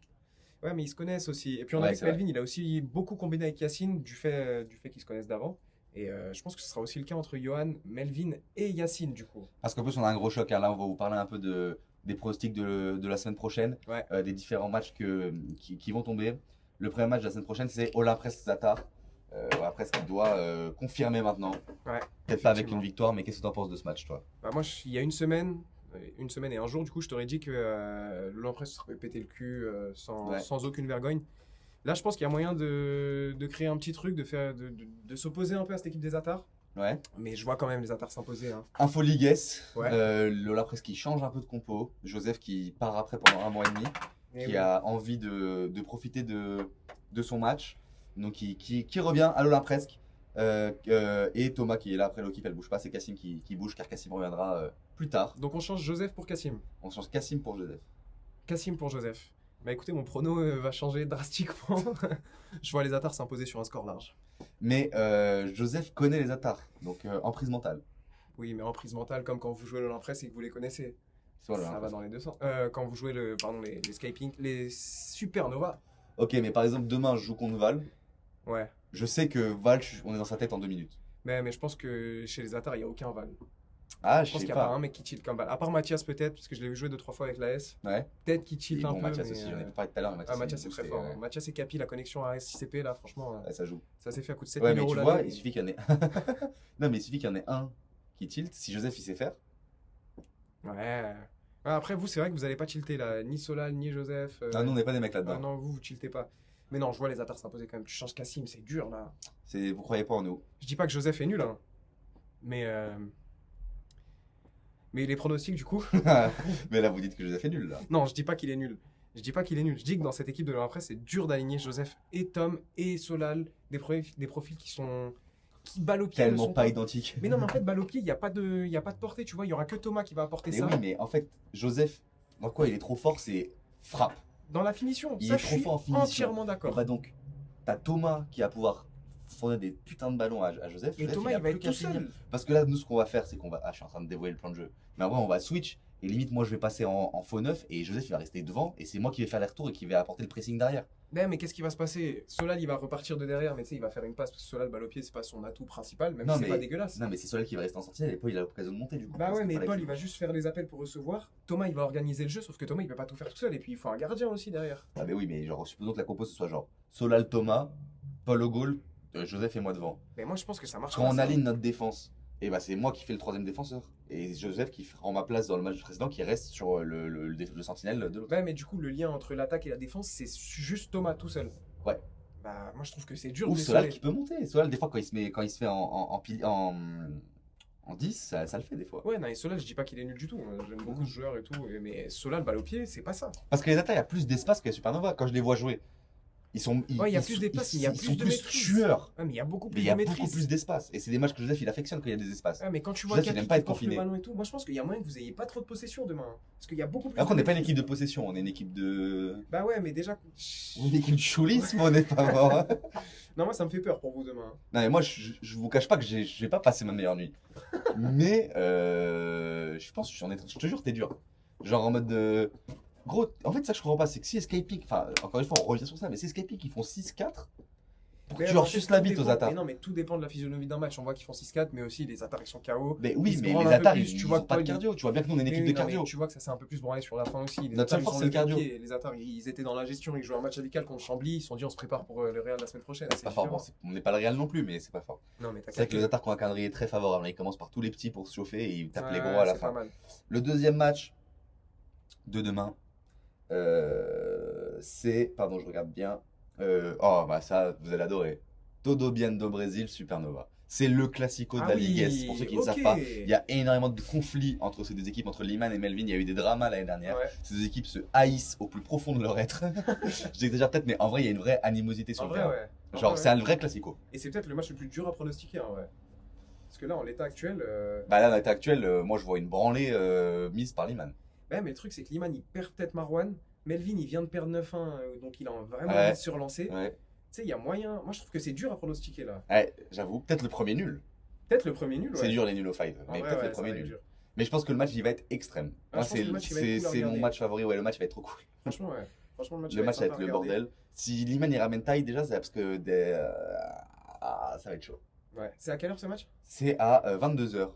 S3: Ouais, mais ils se connaissent aussi. Et puis on a
S2: Ouais,
S3: vu que
S2: c'est vrai.
S3: Melvin, il a aussi beaucoup combiné avec Yacine du fait qu'ils se connaissent d'avant. Et je pense que ce sera aussi le cas entre Johan, Melvin et Yacine, du coup.
S2: Parce qu'en plus, on a un gros choc. Hein. Là, on va vous parler un peu des pronostics de la semaine prochaine,
S3: Ouais.
S2: des différents matchs qui vont tomber. Le premier match de la semaine prochaine, c'est Olymprest Zatar. Olymprest qui doit confirmer maintenant.
S3: Ouais.
S2: Peut-être pas avec
S3: Effectivement.
S2: une victoire, mais qu'est-ce que tu en penses de ce match, toi?
S3: Bah, moi, il y a une semaine et un jour, du coup, je t'aurais dit que l'Olympresse serait pété le cul
S2: Ouais.
S3: sans aucune vergogne. Là, je pense qu'il y a moyen de créer un petit truc, de s'opposer un peu à cette équipe des Atars.
S2: Ouais.
S3: Mais je vois quand même les Atars s'imposer. Hein.
S2: Info Ligues,
S3: Ouais.
S2: l'Olymprest qui change un peu de compo. Joseph qui part après pendant 1 mois et demi,
S3: Et
S2: qui
S3: oui.
S2: a envie de profiter de son match. Donc qui revient à l'Olymprest. Et Thomas qui est là après l'équipe, elle bouge pas. C'est Cassim qui bouge car Cassim reviendra plus tard.
S3: Donc on change Joseph pour Cassim.
S2: On change Cassim pour Joseph.
S3: Cassim pour Joseph. Bah écoutez, mon prono va changer drastiquement. Je vois les Atars s'imposer sur un score large.
S2: Mais Joseph connaît les Atars, donc emprise mentale.
S3: Oui, mais en prise mentale, comme quand vous jouez l'Olympresse et que vous les connaissez.
S2: C'est voilà,
S3: Ça va
S2: l'Olymprest.
S3: dans les deux sens. Quand vous jouez les Skyping, les Supernova.
S2: Ok, mais par exemple, demain je joue contre Val.
S3: Ouais.
S2: Je sais que Val, on est dans sa tête en 2 minutes.
S3: Mais je pense que chez les Atars, il n'y a aucun Val.
S2: Ah,
S3: Je
S2: je
S3: pense
S2: sais
S3: qu'il n'y a pas
S2: pas.
S3: un mec qui tilt comme Val. À part Mathias peut-être, parce que je l'ai vu jouer 2-3 fois avec l'AS.
S2: Ouais.
S3: Peut-être qu'il
S2: Et
S3: tilt un
S2: bon,
S3: peu.
S2: Mathias
S3: mais,
S2: aussi, j'en ai pas parlé tout à l'heure. Mais
S3: Ah, Mathias, c'est
S2: boosté,
S3: très fort.
S2: ouais.
S3: Mathias et Capi, la connexion à SCP, là, franchement,
S2: Ouais, ça joue.
S3: ça s'est fait à coup de 7
S2: Ouais,
S3: 000
S2: mais
S3: euros
S2: tu vois,
S3: l'année.
S2: il suffit qu'il y en ait. Non, mais il suffit qu'il y en ait un qui tilt. Si Joseph il sait faire.
S3: Ouais. Ah, après, vous, c'est vrai que vous n'allez pas tilter là. Ni Solal, ni Joseph.
S2: Ah, nous on n'est pas des mecs
S3: Ah
S2: là-dedans.
S3: non, vous tiltez pas. Mais non, je vois les Atars s'imposer quand même. Tu changes Cassim, c'est dur là.
S2: Vous croyez pas en nous.
S3: Je dis pas que Joseph est nul, hein. Mais les pronostics, du coup.
S2: Mais là, vous dites que Joseph est nul là.
S3: Non, je dis pas qu'il est nul. Je dis pas qu'il est nul. Je dis que dans cette équipe de l'Olympresse, c'est dur d'aligner Joseph et Tom et Solal. Des profils qui balle au pied. ne
S2: Tellement
S3: sont
S2: pas identique.
S3: Mais non, mais en fait, balle au pied, il n'y a pas de portée, tu vois. Il y aura que Thomas qui va apporter
S2: Mais
S3: ça.
S2: oui, mais en fait, Joseph, dans quoi il est trop fort, c'est frappe.
S3: Dans la finition,
S2: Il
S3: ça,
S2: est
S3: je
S2: trop
S3: suis
S2: fort en finition.
S3: entièrement
S2: Et
S3: d'accord.
S2: bah donc, t'as Thomas qui va pouvoir fournir des putains de ballons à Joseph.
S3: Mais
S2: Joseph,
S3: Thomas,
S2: a
S3: il va
S2: plus
S3: être
S2: qu'à
S3: tout
S2: finir.
S3: seul.
S2: Parce que là, nous, ce qu'on va faire, c'est qu'on va. Ah, je suis en train de dévoiler le plan de jeu. Mais après, on va switch. Et limite, moi, je vais passer en faux neuf. Et Joseph, il va rester devant. Et c'est moi qui vais faire les retours et qui vais apporter le pressing derrière.
S3: Mais qu'est-ce qui va se passer? Solal, il va repartir de derrière, mais tu sais, il va faire une passe parce que Solal, balle au pied, c'est pas son atout principal, même
S2: Non,
S3: si c'est
S2: mais-
S3: pas dégueulasse.
S2: Non, mais c'est Solal qui va rester en sentinelle. Et Paul, il a l'occasion de monter du coup.
S3: Bah
S2: Parce
S3: ouais,
S2: qu'il
S3: mais
S2: fallait
S3: Paul,
S2: que-
S3: il va juste faire les appels pour recevoir. Thomas, il va organiser le jeu, sauf que Thomas, il peut pas tout faire tout seul. Et puis, il faut un gardien aussi derrière.
S2: Ah, mais oui, mais genre, supposons que la compo ce soit genre Solal, Thomas, Paul au goal, Joseph et moi devant.
S3: Mais moi, je pense que ça marche
S2: Quand
S3: pas,
S2: on
S3: ça.
S2: aligne notre défense, et bah c'est moi qui fais le troisième défenseur. Et Joseph qui prend ma place dans le match précédent, qui reste sur le sentinelle de l'autre.
S3: Ouais, mais du coup, le lien entre l'attaque et la défense, c'est juste Thomas tout seul.
S2: Ouais.
S3: Bah, moi, je trouve que c'est dur
S2: Ou
S3: de
S2: Solal
S3: les
S2: qui peut monter. Solal, des fois, quand il se fait en 10, ça le fait des fois.
S3: Ouais, non, et Solal, je dis pas qu'il est nul du tout. J'aime beaucoup ce joueur et tout. Mais Solal, balle au pied, c'est pas ça.
S2: Parce que les attaques, il y a plus d'espace que les Supernova. Quand je les vois jouer,
S3: Ouais, il y a plus d'espace, il y a
S2: ils
S3: plus
S2: sont
S3: de
S2: plus
S3: maîtrise.
S2: tueurs.
S3: Ouais, mais il y a beaucoup
S2: Mais
S3: plus
S2: il y a
S3: de
S2: beaucoup
S3: maîtrise.
S2: plus d'espace. Et c'est des matchs que Joseph il affectionne quand il y a des espaces.
S3: Ouais, mais quand tu vois
S2: Joseph, il
S3: Capi
S2: aime pas
S3: qui
S2: être
S3: porte le
S2: confiné.
S3: ballon et tout, moi je pense qu'il y a moyen que vous ayez pas trop de possession demain. Parce qu'il y a beaucoup plus
S2: Après, on
S3: de
S2: n'est pas une
S3: maîtrise.
S2: équipe de possession, on est une équipe de.
S3: Bah ouais, mais déjà.
S2: On est une équipe de choulisme, on n'est pas mort.
S3: Non, moi ça me fait peur pour vous demain.
S2: Non, mais moi, je vous cache pas que je vais pas passer ma meilleure nuit. Mais je pense que je te jure, t'es dur. Genre en mode de. Gros, en fait, ça que je comprends pas, c'est que si Escape enfin, encore une fois, on revient sur ça, mais si Escape ils font 6-4, pour que
S3: Mais
S2: tu
S3: alors,
S2: leur
S3: en fait,
S2: suces la
S3: tout
S2: bite aux
S3: dépend-
S2: Atars.
S3: Mais non, mais tout dépend de la physionomie d'un match. On voit qu'ils font 6-4, mais aussi les Atars ils sont KO.
S2: Mais oui,
S3: Ils se
S2: mais
S3: branlent
S2: les
S3: un peu
S2: Atars,
S3: plus,
S2: ils
S3: tu vois
S2: ont pas de
S3: que Paul,
S2: cardio. Tu vois bien que nous, on est une
S3: Oui,
S2: équipe
S3: oui,
S2: de
S3: non, mais
S2: cardio.
S3: tu vois que ça s'est un peu plus branlé sur la fin aussi. Les
S2: Notre seule
S3: Atars, ils
S2: force,
S3: ont
S2: c'est le
S3: levé
S2: cardio.
S3: pied. Les Atars, ils étaient dans la gestion, ils jouaient un match amical contre Chambly. Ils se sont dit, on se prépare pour le Real la semaine prochaine.
S2: C'est pas fort. Bon, on n'est pas le Real non plus, mais c'est pas fort.
S3: Non, mais t'as
S2: C'est vrai que les
S3: capté.
S2: Atars qui ont un calendrier très favorable. Ils commencent par tous les petits pour se chauffer et ils tapent les
S3: Ouais,
S2: gros à la
S3: c'est
S2: fin.
S3: pas mal.
S2: Le deuxième match de demain, c'est. Pardon, je regarde bien. Oh, bah ça, vous allez adorer. Todo Bien do Brésil, Supernova. C'est le classico de
S3: Ah
S2: la
S3: oui,
S2: Ligue. Pour ceux qui ne
S3: ok.
S2: savent pas, il y a énormément de conflits entre ces deux équipes, entre Liman et Melvin. Il y a eu des dramas l'année dernière.
S3: Ouais.
S2: Ces deux équipes se haïssent au plus profond de leur être. J'exagère peut-être, mais en vrai, il y a une vraie animosité sur
S3: En
S2: le
S3: vrai,
S2: terrain.
S3: ouais. En
S2: Genre,
S3: vrai,
S2: c'est
S3: ouais.
S2: un vrai classico.
S3: Et c'est peut-être le match le plus dur à pronostiquer, en vrai. Parce que là, en l'état actuel.
S2: Bah là, dans l'état actuel, moi, je vois une branlée mise par Liman.
S3: Ouais, mais le truc, c'est que Liman, il perd peut-être Marwan. Melvin, il vient de perdre 9-1, donc il a vraiment
S2: Ouais.
S3: envie de se relancer.
S2: Ouais.
S3: Tu sais, il y a moyen. Moi, je trouve que c'est dur à pronostiquer là.
S2: Ouais, j'avoue, peut-être le premier nul.
S3: Peut-être le premier nul, ouais.
S2: C'est dur les nuls au 5,
S3: En
S2: mais
S3: vrai,
S2: peut-être
S3: ouais,
S2: les
S3: ça
S2: premiers
S3: va être
S2: nuls.
S3: dur.
S2: Mais je pense que le match il va être extrême.
S3: Ah,
S2: Moi,
S3: je pense que le match, il va être cool à
S2: c'est mon
S3: regarder.
S2: match favori, ouais, le match il va être trop cool.
S3: Franchement, ouais. Franchement, le match,
S2: Le match va
S3: sympa
S2: être
S3: à
S2: le
S3: regarder.
S2: bordel. Si Liman il ramène taille déjà, c'est parce que ça va être chaud.
S3: Ouais. C'est à quelle heure ce match?
S2: C'est à 22h.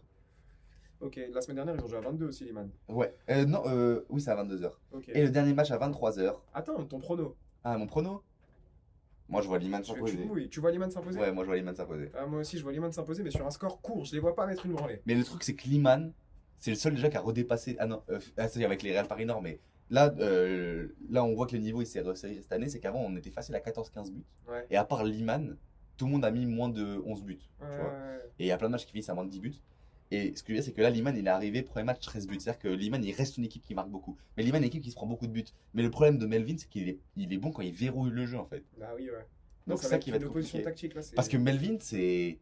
S3: Ok, la semaine dernière, ils ont joué à 22 aussi, Liman.
S2: Ouais, non, oui, c'est à 22h.
S3: Ok.
S2: Et le dernier match à 23h.
S3: Attends, ton prono.
S2: Ah, mon prono? Moi, je vois Liman
S3: Tu
S2: s'imposer.
S3: mouilles. Tu vois Liman s'imposer?
S2: Ouais, moi, je vois Liman s'imposer.
S3: Ah, moi aussi, je vois Liman s'imposer, mais sur un score court. Je les vois pas mettre une branlée.
S2: Mais le truc, c'est que Liman, c'est le seul déjà qui a redépassé. Ah non, c'est avec les Real Paris Nord, mais là, on voit que le niveau il s'est resserré cette année. C'est qu'avant, on était facile à 14-15 buts.
S3: Ouais.
S2: Et à part Liman, tout le monde a mis moins de 11 buts.
S3: Ouais,
S2: Tu vois.
S3: ouais.
S2: Et il y a plein de matchs qui finissent à moins de 10 buts. Et ce que je veux dire, c'est que là, Liman, il est arrivé, premier match, 13 buts. C'est-à-dire que Liman, il reste une équipe qui marque beaucoup. Mais Liman est une équipe qui se prend beaucoup de buts. Mais le problème de Melvin, c'est qu'il est bon quand il verrouille le jeu, en fait.
S3: Bah oui, ouais.
S2: Donc
S3: ça
S2: c'est
S3: va
S2: ça
S3: être
S2: qui va
S3: une
S2: être
S3: opposition
S2: compliqué.
S3: tactique là.
S2: Parce que Melvin, c'est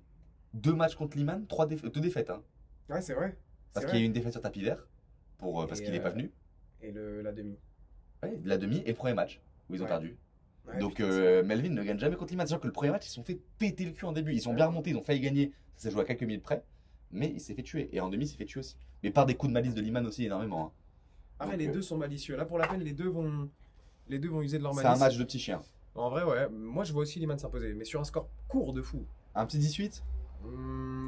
S2: 2 matchs contre Liman, 2 défaites. Hein.
S3: Ouais, c'est vrai.
S2: Parce
S3: C'est
S2: qu'il y a eu
S3: vrai.
S2: une défaite sur tapis vert, parce
S3: Et,
S2: qu'il n'est pas venu.
S3: Et la demi.
S2: Ouais, la demi et le premier match, où ils ont
S3: Ouais.
S2: perdu.
S3: Ouais,
S2: Donc
S3: putain, c'est vrai.
S2: Melvin ne gagne jamais contre Liman. C'est-à-dire que le premier match, ils se sont fait péter le cul en début. Ils sont
S3: Ouais.
S2: bien remontés, ils ont failli gagner. Ça s'est joué à quelques minutes près. Mais il s'est fait tuer. Et en demi, il s'est fait tuer aussi. Mais par des coups de malice de Liman aussi, énormément. Hein.
S3: Après,
S2: Donc,
S3: les deux sont malicieux. Là, pour la peine, les deux vont user de leur
S2: C'est
S3: malice.
S2: un match de petits chiens.
S3: En vrai, ouais. Moi, je vois aussi Liman s'imposer, mais sur un score court de fou.
S2: Un petit 18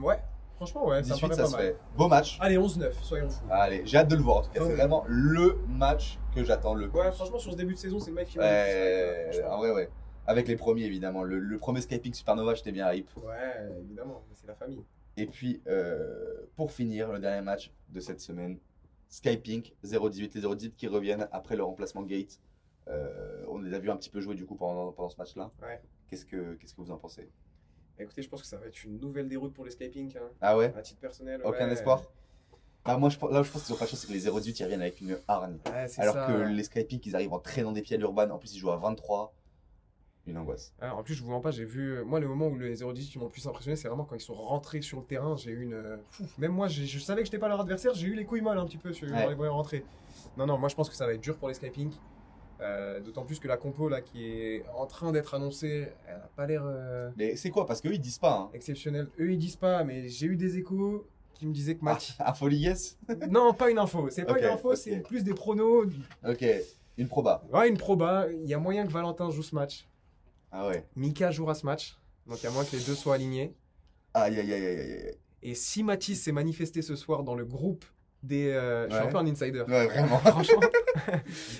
S3: Ouais. Franchement, ouais. Ça
S2: 18,
S3: paraît
S2: ça
S3: pas
S2: se
S3: mal.
S2: fait. Beau match.
S3: Allez, 11-9, soyons fous.
S2: Allez, j'ai hâte de le voir. En tout cas, c'est
S3: Ouais.
S2: vraiment le match que j'attends le plus.
S3: Ouais, franchement, sur ce début de saison, c'est le mec qui m'a le
S2: Ouais,
S3: plus hype, là,
S2: en vrai, ouais. Avec les premiers, évidemment. Le premier Skyping Supernova, j'étais bien hype.
S3: franchement. Ouais, évidemment, mais c'est la famille.
S2: Et puis, pour finir, le dernier match de cette semaine, Skypink 0-18. Les 0-18 qui reviennent après le remplacement Gate. On les a vus un petit peu jouer du coup pendant ce match-là.
S3: Ouais.
S2: Qu'est-ce que vous en pensez?
S3: Écoutez, je pense que ça va être une nouvelle déroute pour les Skyping, hein,
S2: Ah ouais?
S3: à titre personnel.
S2: Aucun
S3: ouais.
S2: espoir? Ah, moi, là où je pense qu'ils ont pas de chance, c'est que les 0-18 ils reviennent avec une hargne.
S3: Ouais, c'est
S2: Alors
S3: ça.
S2: que les Skypink ils arrivent en traînant des pieds à l'urban. En plus, ils jouent à 23. Une angoisse.
S3: Ah, en plus, je vous mens pas, j'ai vu. Moi, le moment où les 0-18 qui m'ont le plus impressionné, c'est vraiment quand ils sont rentrés sur le terrain. J'ai eu une. Même moi, je savais que j'étais pas leur adversaire, j'ai eu les couilles molles un petit peu en
S2: Ouais.
S3: les voyant rentrer. Non, moi, je pense que ça va être dur pour les Skypink. D'autant plus que la compo là qui est en train d'être annoncée, elle a pas l'air
S2: Mais c'est quoi? Parce qu'eux ils disent pas. Hein.
S3: exceptionnelle. Eux, ils disent pas, mais j'ai eu des échos qui me disaient que Mathis.
S2: Ah, folie yes?
S3: Non, pas une info. C'est pas
S2: Ok,
S3: une info,
S2: ok.
S3: c'est plus des pronos.
S2: Ok, une proba.
S3: Ouais, une proba. Il y a moyen que Valentin joue ce match.
S2: Ah ouais.
S3: Mika jouera ce match. Donc, il y a moins que les deux soient alignés.
S2: Aïe aïe aïe aïe aïe.
S3: Et si Mathis s'est manifesté ce soir dans le groupe des. Je suis
S2: Ouais.
S3: un peu un insider.
S2: Ouais, vraiment.
S3: Franchement,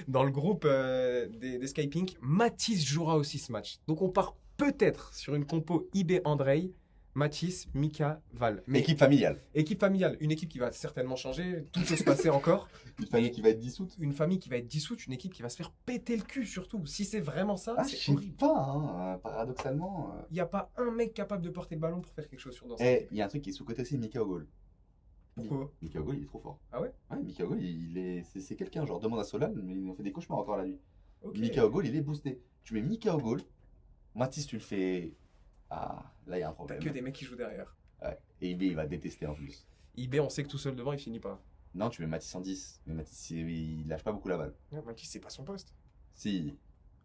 S3: dans le groupe des Skypink, Mathis jouera aussi ce match. Donc on part peut-être sur une compo IB Andrei, Mathis, Mika, Val. Mais
S2: Équipe familiale.
S3: équipe familiale, une équipe qui va certainement changer, tout peut se passer encore.
S2: Une famille qui va être dissoute.
S3: Une famille qui va être dissoute, une équipe qui va se faire péter le cul surtout. Si c'est vraiment ça,
S2: Ah, je
S3: c'est
S2: sais
S3: horrible.
S2: pas, hein, paradoxalement.
S3: Il n'y a pas un mec capable de porter le ballon pour faire quelque chose sur dans cette
S2: Eh,
S3: équipe.
S2: il y a un truc qui est sous-côté, c'est Mika Ogol.
S3: Pourquoi
S2: Mika Ogol, il est trop fort.
S3: Ah ouais?
S2: Ouais, Mika Ogol, c'est quelqu'un, genre demande à Solal, mais il en fait des cauchemars encore la nuit.
S3: Ok.
S2: Mika Ogol, il est boosté. Tu mets Mika Ogol, Mathis, tu le fais. Ah, là, il y a un
S3: T'as
S2: problème.
S3: que des mecs qui jouent derrière.
S2: Ouais. Et IB, il va détester en plus.
S3: IB, on sait que tout seul devant, il finit pas.
S2: Non, tu mets Mathis en 10. Mais Mathis, il lâche pas beaucoup la balle.
S3: Ouais, Mathis, c'est pas son poste.
S2: Si,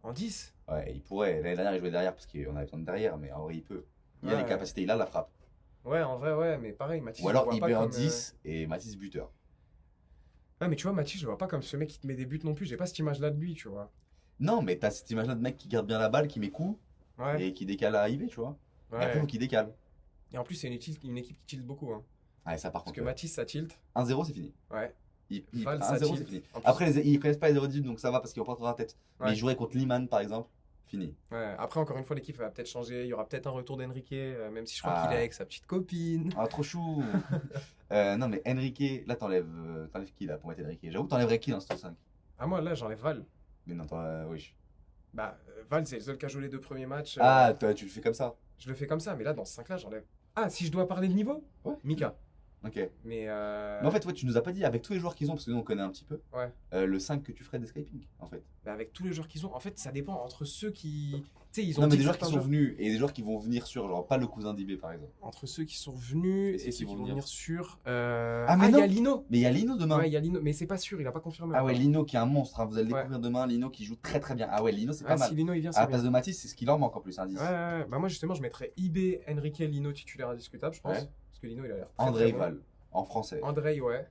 S3: En 10?
S2: ouais, il pourrait. L'année dernière, il jouait derrière parce qu'on avait besoin de derrière, mais en vrai, il peut. Il a
S3: Ouais.
S2: les capacités, il a la frappe.
S3: Ouais, en vrai, ouais, mais pareil, Mathis.
S2: Ou
S3: je le
S2: alors
S3: vois
S2: IB
S3: pas
S2: en
S3: comme,
S2: 10 et Mathis buteur.
S3: Ouais, mais tu vois, Mathis, je le vois pas comme ce mec qui te met des buts non plus. J'ai pas cette image-là de lui, tu vois.
S2: Non, mais t'as cette image-là de mec qui garde bien la balle, qui met coup
S3: Ouais.
S2: et qui décale à IB, tu vois. Et après,
S3: Ouais.
S2: faut qu'il décale.
S3: Et en plus, c'est une équipe qui tilt beaucoup. Hein.
S2: Ouais, ça par
S3: Parce
S2: contre.
S3: que Mathis, ça tilt.
S2: 1-0, c'est fini.
S3: Ouais. Val,
S2: 1-0,
S3: ça
S2: c'est
S3: tilt.
S2: fini.
S3: En plus-
S2: Après, ils prennent pas les 0-18, donc ça va parce qu'ils vont pas trop la tête. Mais
S3: Ouais.
S2: ils joueraient contre Liman, par exemple, fini.
S3: Ouais. Après, encore une fois, l'équipe va peut-être changer. Il y aura peut-être un retour d'Enrique, même si je crois
S2: Ah.
S3: qu'il est avec sa petite copine.
S2: Ah, trop chou. Non, mais Enrique, là, t'enlèves qui là pour mettre Enrique? J'avoue, t'enlèverais qui dans ce top 5?
S3: Ah, moi, là, j'enlève Val.
S2: Mais non, oui.
S3: Bah, Val, c'est le seul qui a joué les deux premiers matchs.
S2: Ah, toi, tu le fais comme ça?
S3: Je le fais comme ça, mais là, dans ce 5-là, j'enlève. Ah, si je dois parler de niveau?
S2: Ouais.
S3: Mika.
S2: Ok.
S3: Mais.
S2: Mais en fait, ouais, tu nous as pas dit, avec tous les joueurs qu'ils ont, parce que nous on connaît un petit peu,
S3: Ouais.
S2: le 5 que tu ferais d'escaping, en fait.
S3: Bah, avec tous les joueurs qu'ils ont, en fait, ça dépend entre ceux qui. Tu sais, ils ont
S2: Non, mais
S3: dit
S2: des joueurs qui
S3: certains
S2: sont venus et des joueurs qui vont venir sur, genre, pas le cousin d'IB par exemple.
S3: Entre ceux qui sont venus
S2: Et
S3: et ceux qui vont venir sur.
S2: Ah, mais
S3: il y
S2: non.
S3: a Lino.
S2: Mais il y a Lino demain.
S3: Ouais, il y a Lino, mais c'est pas sûr, il a pas confirmé.
S2: Ah ouais,
S3: encore.
S2: Lino qui est un monstre, hein, vous allez le
S3: Ouais.
S2: découvrir demain. Lino qui joue très très bien. Ah ouais, Lino c'est
S3: Ah,
S2: pas mal.
S3: si Lino il vient,
S2: À
S3: c'est
S2: la
S3: bien.
S2: place de Mathis, c'est ce qu'il leur manque en plus, un 10.
S3: Ouais, ouais, ouais. Bah moi justement, je mettrais IB, Enrique, Lino titulaire indiscutable, je pense.
S2: Ouais.
S3: Parce que Lino, il a l'air très,
S2: André
S3: très bon.
S2: Val, en français.
S3: Andrei, ouais.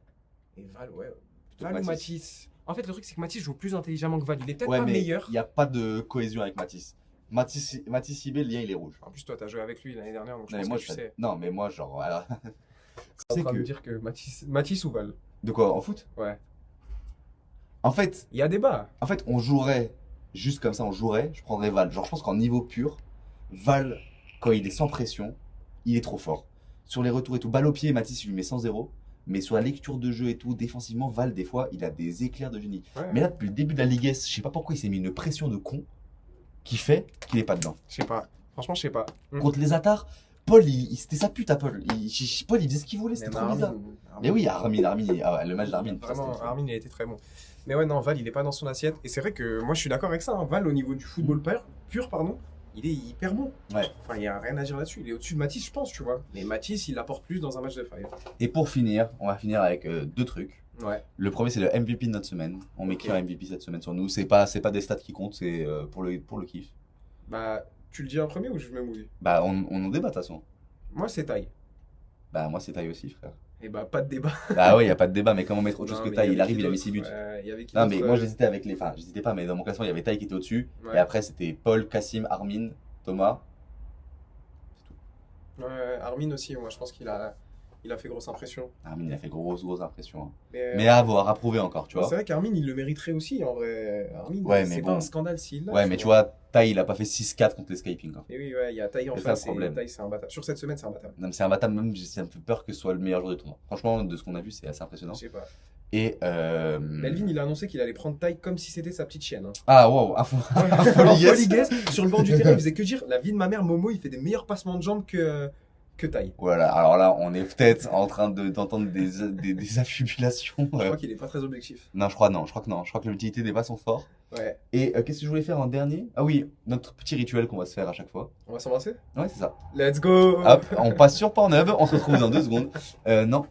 S3: Et Val, ouais. Val ou
S2: Mathis.
S3: Mathis. En fait, le truc, c'est que Mathis joue plus intelligemment que Val. Il est peut-être
S2: Ouais,
S3: pas
S2: mais
S3: meilleur.
S2: il n'y a pas de cohésion avec Mathis. Mathis Ibé, le lien, il est rouge.
S3: En plus, toi, t'as joué avec lui l'année dernière, donc je
S2: Non, mais
S3: pense
S2: moi,
S3: que tu sais.
S2: non, mais moi, genre, alors,
S3: Tu
S2: c'est
S3: en train de
S2: que...
S3: me dire que Mathis ou Val.
S2: De quoi, en foot?
S3: Ouais.
S2: En fait,
S3: Il y a débat.
S2: on jouerait, juste comme ça, je prendrais Val. Genre, je pense qu'en niveau pur, Val, quand il est sans pression, il est trop fort. Sur les retours et tout, balle au pied, Mathis, il lui met 100-0. Mais sur la lecture de jeu et tout, défensivement, Val, des fois, il a des éclairs de génie.
S3: Ouais.
S2: Mais là, depuis le début de la Ligue S, je sais pas pourquoi il s'est mis une pression de con qui fait qu'il est pas dedans.
S3: Je sais pas. Franchement, je sais pas.
S2: Contre les Atars, Paul, c'était sa pute à Paul. Paul, il faisait ce qu'il voulait, c'était
S3: Même
S2: trop bizarre.
S3: Armin.
S2: Mais oui, Armin, ah ouais, le match d'Armin. putain,
S3: Vraiment,
S2: c'était-
S3: Armin, il a été très bon. Mais ouais, non, Val, il est pas dans son assiette. Et c'est vrai que moi, je suis d'accord avec ça. Hein. Val, au niveau du football pur, pardon, il est hyper bon.
S2: Ouais.
S3: Enfin, il y a rien à dire là-dessus. Il est au-dessus de Mathis, je pense, tu vois. Mais Mathis, il apporte plus dans un match de five.
S2: Et pour finir, on va finir avec deux trucs.
S3: Ouais.
S2: Le premier, c'est le MVP de notre semaine. On met qui un MVP cette semaine sur nous. C'est pas des stats qui comptent, c'est pour le kiff.
S3: Bah, tu le dis en premier ou je me mouille?
S2: Bah, on en débat de toute façon.
S3: Moi, c'est taille.
S2: Bah, moi, c'est Taille aussi, frère.
S3: Et bah, pas de débat.
S2: Bah, ouais, y a pas de débat, mais comment mettre autre chose
S3: Non,
S2: que
S3: mais
S2: Taille?
S3: y
S2: Il
S3: avait
S2: arrive,
S3: qui
S2: il a mis
S3: d'autre
S2: 6 buts.
S3: Il y avait qui
S2: Non,
S3: d'autre,
S2: mais moi, j'hésitais avec les. Enfin, j'hésitais pas, mais dans mon classement, il y avait Taille qui était au-dessus.
S3: Ouais.
S2: Et après, c'était Paul, Cassim, Armin, Thomas.
S3: Ouais, Armin aussi, moi, je pense qu'il a fait grosse impression.
S2: Armin, il a fait grosse impression. Hein.
S3: Mais,
S2: Mais à voir, à prouver encore, tu vois.
S3: c'est vrai qu'Armin, il le mériterait aussi, en vrai. Armin,
S2: Ouais, mais
S3: c'est
S2: bon.
S3: pas un scandale s'il l'a.
S2: Ouais, mais tu vois, Tai, il a pas fait 6-4 contre les Skyping. Hein.
S3: Et oui, ouais, il y a Taille en
S2: C'est ça, le
S3: face et
S2: problème.
S3: Taille, c'est imbattable. Sur cette semaine, c'est imbattable.
S2: Non, mais c'est imbattable, même, ça me fait peur que ce soit le meilleur joueur du tournoi. Franchement, de ce qu'on a vu, c'est assez impressionnant.
S3: Je sais pas.
S2: Et.
S3: Melvin, il a annoncé qu'il allait prendre Taille comme si c'était sa petite chienne. Hein.
S2: Ah, wow, info.
S3: En
S2: Foligues.
S3: Foligues, sur le bord du terrain, il faisait que dire la vie de ma mère, Momo, il fait des meilleurs passements de jambes que Taille.
S2: Voilà, alors là, on est peut-être en train d'entendre des affibulations.
S3: Je crois qu'il est pas très objectif.
S2: Non, je crois que non. Je crois que l'utilité des pas sont forts.
S3: Ouais.
S2: Et qu'est-ce que je voulais faire en dernier? Ah oui, notre petit rituel qu'on va se faire à chaque fois.
S3: On va s'embrasser?
S2: Ouais, c'est ça.
S3: Let's go!
S2: Hop, on passe sur Pornhub, on se retrouve dans 2 secondes. Non.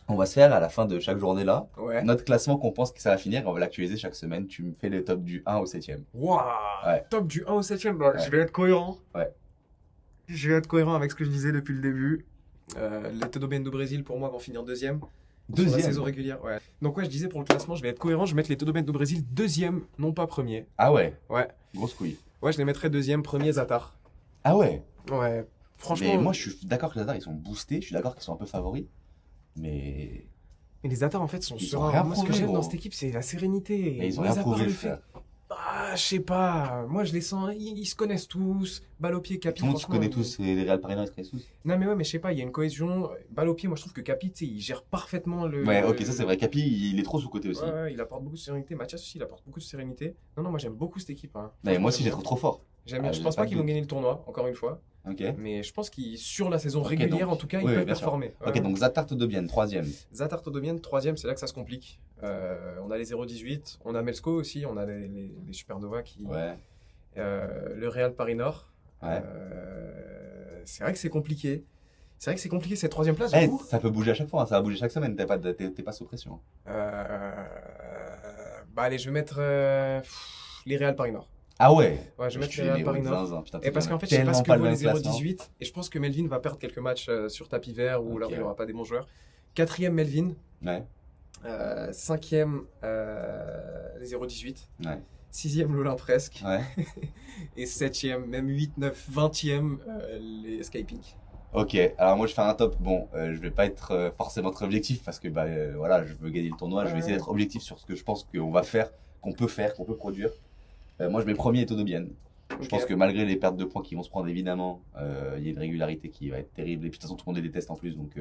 S2: On va se faire à la fin de chaque journée là,
S3: Ouais.
S2: notre classement qu'on pense que ça va finir et on va l'actualiser chaque semaine. Tu me fais le top du 1 au 7ème.
S3: Waouh!
S2: Ouais.
S3: Top du 1 au 7ème, bah,
S2: Ouais.
S3: je vais être cohérent.
S2: Ouais.
S3: Je vais être cohérent avec ce que je disais depuis le début. Les Todo do Brésil, pour moi, vont finir deuxième. Sur la saison régulière, ouais. Donc ouais, je disais pour le classement, je vais être cohérent, je vais mettre les Todo do Brésil deuxième, non pas premier.
S2: Ah ouais,
S3: Ouais.
S2: grosse couille.
S3: Ouais, je les mettrais deuxième, premier Zatar.
S2: Ah ouais.
S3: Ouais. Franchement,
S2: Mais moi je suis d'accord que les Zadar ils sont boostés, je suis d'accord qu'ils sont un peu favoris. Mais
S3: mais les Zatar en fait sont
S2: Ils
S3: sereins.
S2: ont rien
S3: Moi, ce que
S2: prouvé,
S3: j'aime
S2: gros.
S3: dans cette équipe, c'est la sérénité.
S2: ils ont
S3: Mis
S2: rien
S3: à part
S2: prouvé,
S3: le
S2: frère.
S3: Ah, je sais pas. Moi, je les sens. Ils se connaissent tous. Balle au pied, Capi.
S2: Tout le monde se
S3: franchement,
S2: connaît
S3: il-
S2: tous, les Real Parisiens ils se connaissent tous.
S3: Non, mais ouais, mais je sais pas, il y a une cohésion. Balle au pied, moi, je trouve que Capi, tu sais, il gère parfaitement le.
S2: Ouais, ok, ça c'est vrai. Capi il est trop sous-côté aussi.
S3: Ouais, ouais, il apporte beaucoup de sérénité. Mathias aussi, il apporte beaucoup de sérénité. Non, non, moi, j'aime beaucoup cette équipe. Hein.
S2: Mais moi aussi
S3: Franchement,
S2: j'ai trop fort.
S3: J'aime bien.
S2: Ah,
S3: Je
S2: j'ai
S3: pense
S2: pas
S3: pas
S2: de
S3: qu'ils vont
S2: doute.
S3: gagner le tournoi, encore une fois.
S2: Ok.
S3: Mais je pense qu'ils, sur la saison
S2: Ok,
S3: régulière,
S2: donc.
S3: en tout cas, ils
S2: Oui,
S3: peuvent
S2: bien sûr.
S3: performer.
S2: Ok, donc Zatar Todobienne, 3ème.
S3: Zatar Todobienne, troisième, c'est là que ça se complique. On a les 0-18, on a Melsko aussi, on a les Supernova qui.
S2: Ouais.
S3: Le Real Paris Nord.
S2: Ouais.
S3: C'est vrai que c'est compliqué. C'est vrai que c'est compliqué cette troisième place.
S2: Eh,
S3: j'avoue.
S2: ça peut bouger à chaque fois, hein, ça va bouger chaque semaine, t'es pas sous pression.
S3: Bah allez, je vais mettre les Real Paris Nord.
S2: Ah ouais.
S3: Ouais, je vais mettre
S2: suis
S3: les Real
S2: né
S3: Paris
S2: au
S3: Nord.
S2: zinzin, putain,
S3: Et parce qu'en fait, je sais pas
S2: tellement
S3: ce que
S2: le
S3: vaut
S2: même
S3: les
S2: classement.
S3: 0-18. Et je pense que Melvin va perdre quelques matchs sur tapis vert ou alors
S2: Ok.
S3: il n'y aura pas des bons joueurs. Quatrième, Melvin.
S2: Ouais,
S3: Cinquième, les 0-18.
S2: ouais,
S3: Sixième, l'Olympe presque.
S2: ouais.
S3: Et septième, même 8, 9, 20e, les Skyping.
S2: Ok, alors moi je fais un top. Bon, je vais pas être forcément très objectif parce que bah voilà, je veux gagner le tournoi. Je vais
S3: Ouais.
S2: essayer d'être objectif sur ce que je pense qu'on va faire, qu'on peut produire. Moi je mets premier et Todobienne. Je pense que malgré les pertes de points qui vont se prendre évidemment, il y a une régularité qui va être terrible. Et puis de toute façon tout le monde les déteste en plus, donc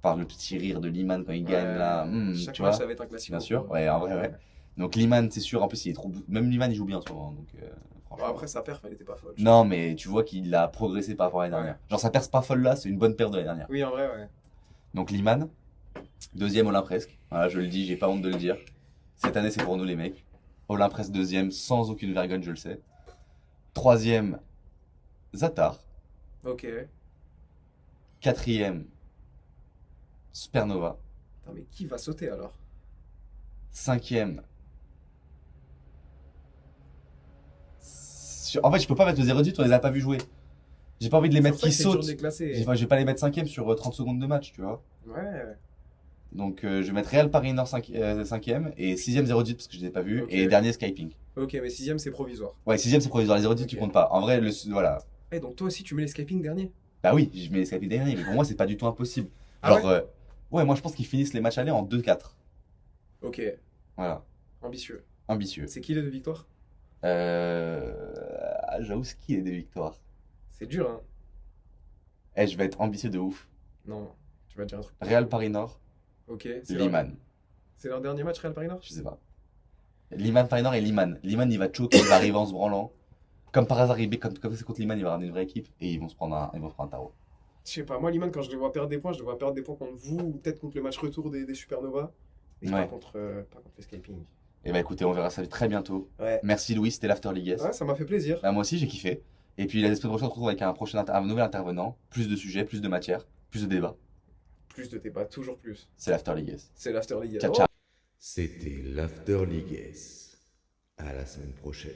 S2: par le petit rire de Liman quand il gagne là,
S3: chaque
S2: tu
S3: match,
S2: vois.
S3: ça va être un classique.
S2: Bien sûr, ouais, en vrai, ouais. Donc Liman c'est sûr, en plus il est trop, même Liman il joue bien en ce moment, donc franchement.
S3: Après, sa perf, elle était pas folle.
S2: Non, mais tu vois qu'il a progressé par rapport à l'année dernière. Genre sa perce pas folle là, c'est une bonne paire de l'année dernière.
S3: Oui, en vrai, ouais.
S2: Donc Liman, deuxième Olympe presque. Voilà, je le dis, j'ai pas honte de le dire. Cette année, c'est pour nous les mecs. Olympe presque deuxième, sans aucune vergogne, je le sais. Troisième, Zatar.
S3: Ok.
S2: Quatrième, Supernova.
S3: Attends, mais qui va sauter alors?
S2: Cinquième. En fait, je peux pas mettre le 0-18, on les a pas vus jouer. J'ai pas envie de les mettre
S3: C'est pour
S2: qui
S3: ça que c'est dur
S2: sautent.
S3: de les classer.
S2: Je vais pas les mettre 5ème sur 30 secondes de match, tu vois.
S3: Ouais.
S2: Donc je vais mettre Real Paris Nord 5ème et 6ème 0-18 parce que je les ai pas vus.
S3: Ok.
S2: Et dernier Skyping.
S3: Ok, mais 6ème, c'est provisoire.
S2: Ouais, 6ème c'est provisoire, les 0-18
S3: Ok.
S2: tu comptes pas. En vrai, voilà.
S3: Eh, donc toi aussi, tu mets les Skyping dernier?
S2: Bah oui, je mets les Skyping dernier, mais pour moi c'est pas du tout impossible.
S3: Ah
S2: Genre, ouais, moi je pense qu'ils finissent les matchs allés en 2-4.
S3: Ok,
S2: Voilà,
S3: ambitieux.
S2: ambitieux.
S3: C'est qui les deux victoires?
S2: J'avoue, c'est qui les 2 victoires?
S3: C'est dur, hein?
S2: Eh, je vais être ambitieux de ouf.
S3: Non, tu vas dire un truc.
S2: Real Paris Nord,
S3: Ok, c'est
S2: Liman.
S3: c'est leur dernier match, Real Paris Nord?
S2: Je sais pas. Liman Paris Nord et Liman. Liman il va choke, il va arriver en se branlant. Comme par hasard, comme c'est contre Liman, il va ramener une vraie équipe et ils vont se prendre un tarot.
S3: Je sais pas, moi, Liman, quand je les vois perdre des points, je les vois perdre des points contre vous, ou peut-être contre le match retour des Supernova, mais
S2: Ouais.
S3: pas contre les Skyping.
S2: Et bah écoutez, on verra ça très bientôt.
S3: Ouais.
S2: Merci Louis, c'était l'After League.
S3: Ouais, ça m'a fait plaisir.
S2: Bah, moi aussi j'ai kiffé. Et puis la semaine prochaine on se retrouve avec un nouvel intervenant, plus de sujets, plus de matière, plus de débats.
S3: Plus de débat, toujours plus.
S2: C'est l'After League.
S3: C'est l'After League.
S2: Ciao ciao.
S1: C'était l'After League. À la semaine prochaine.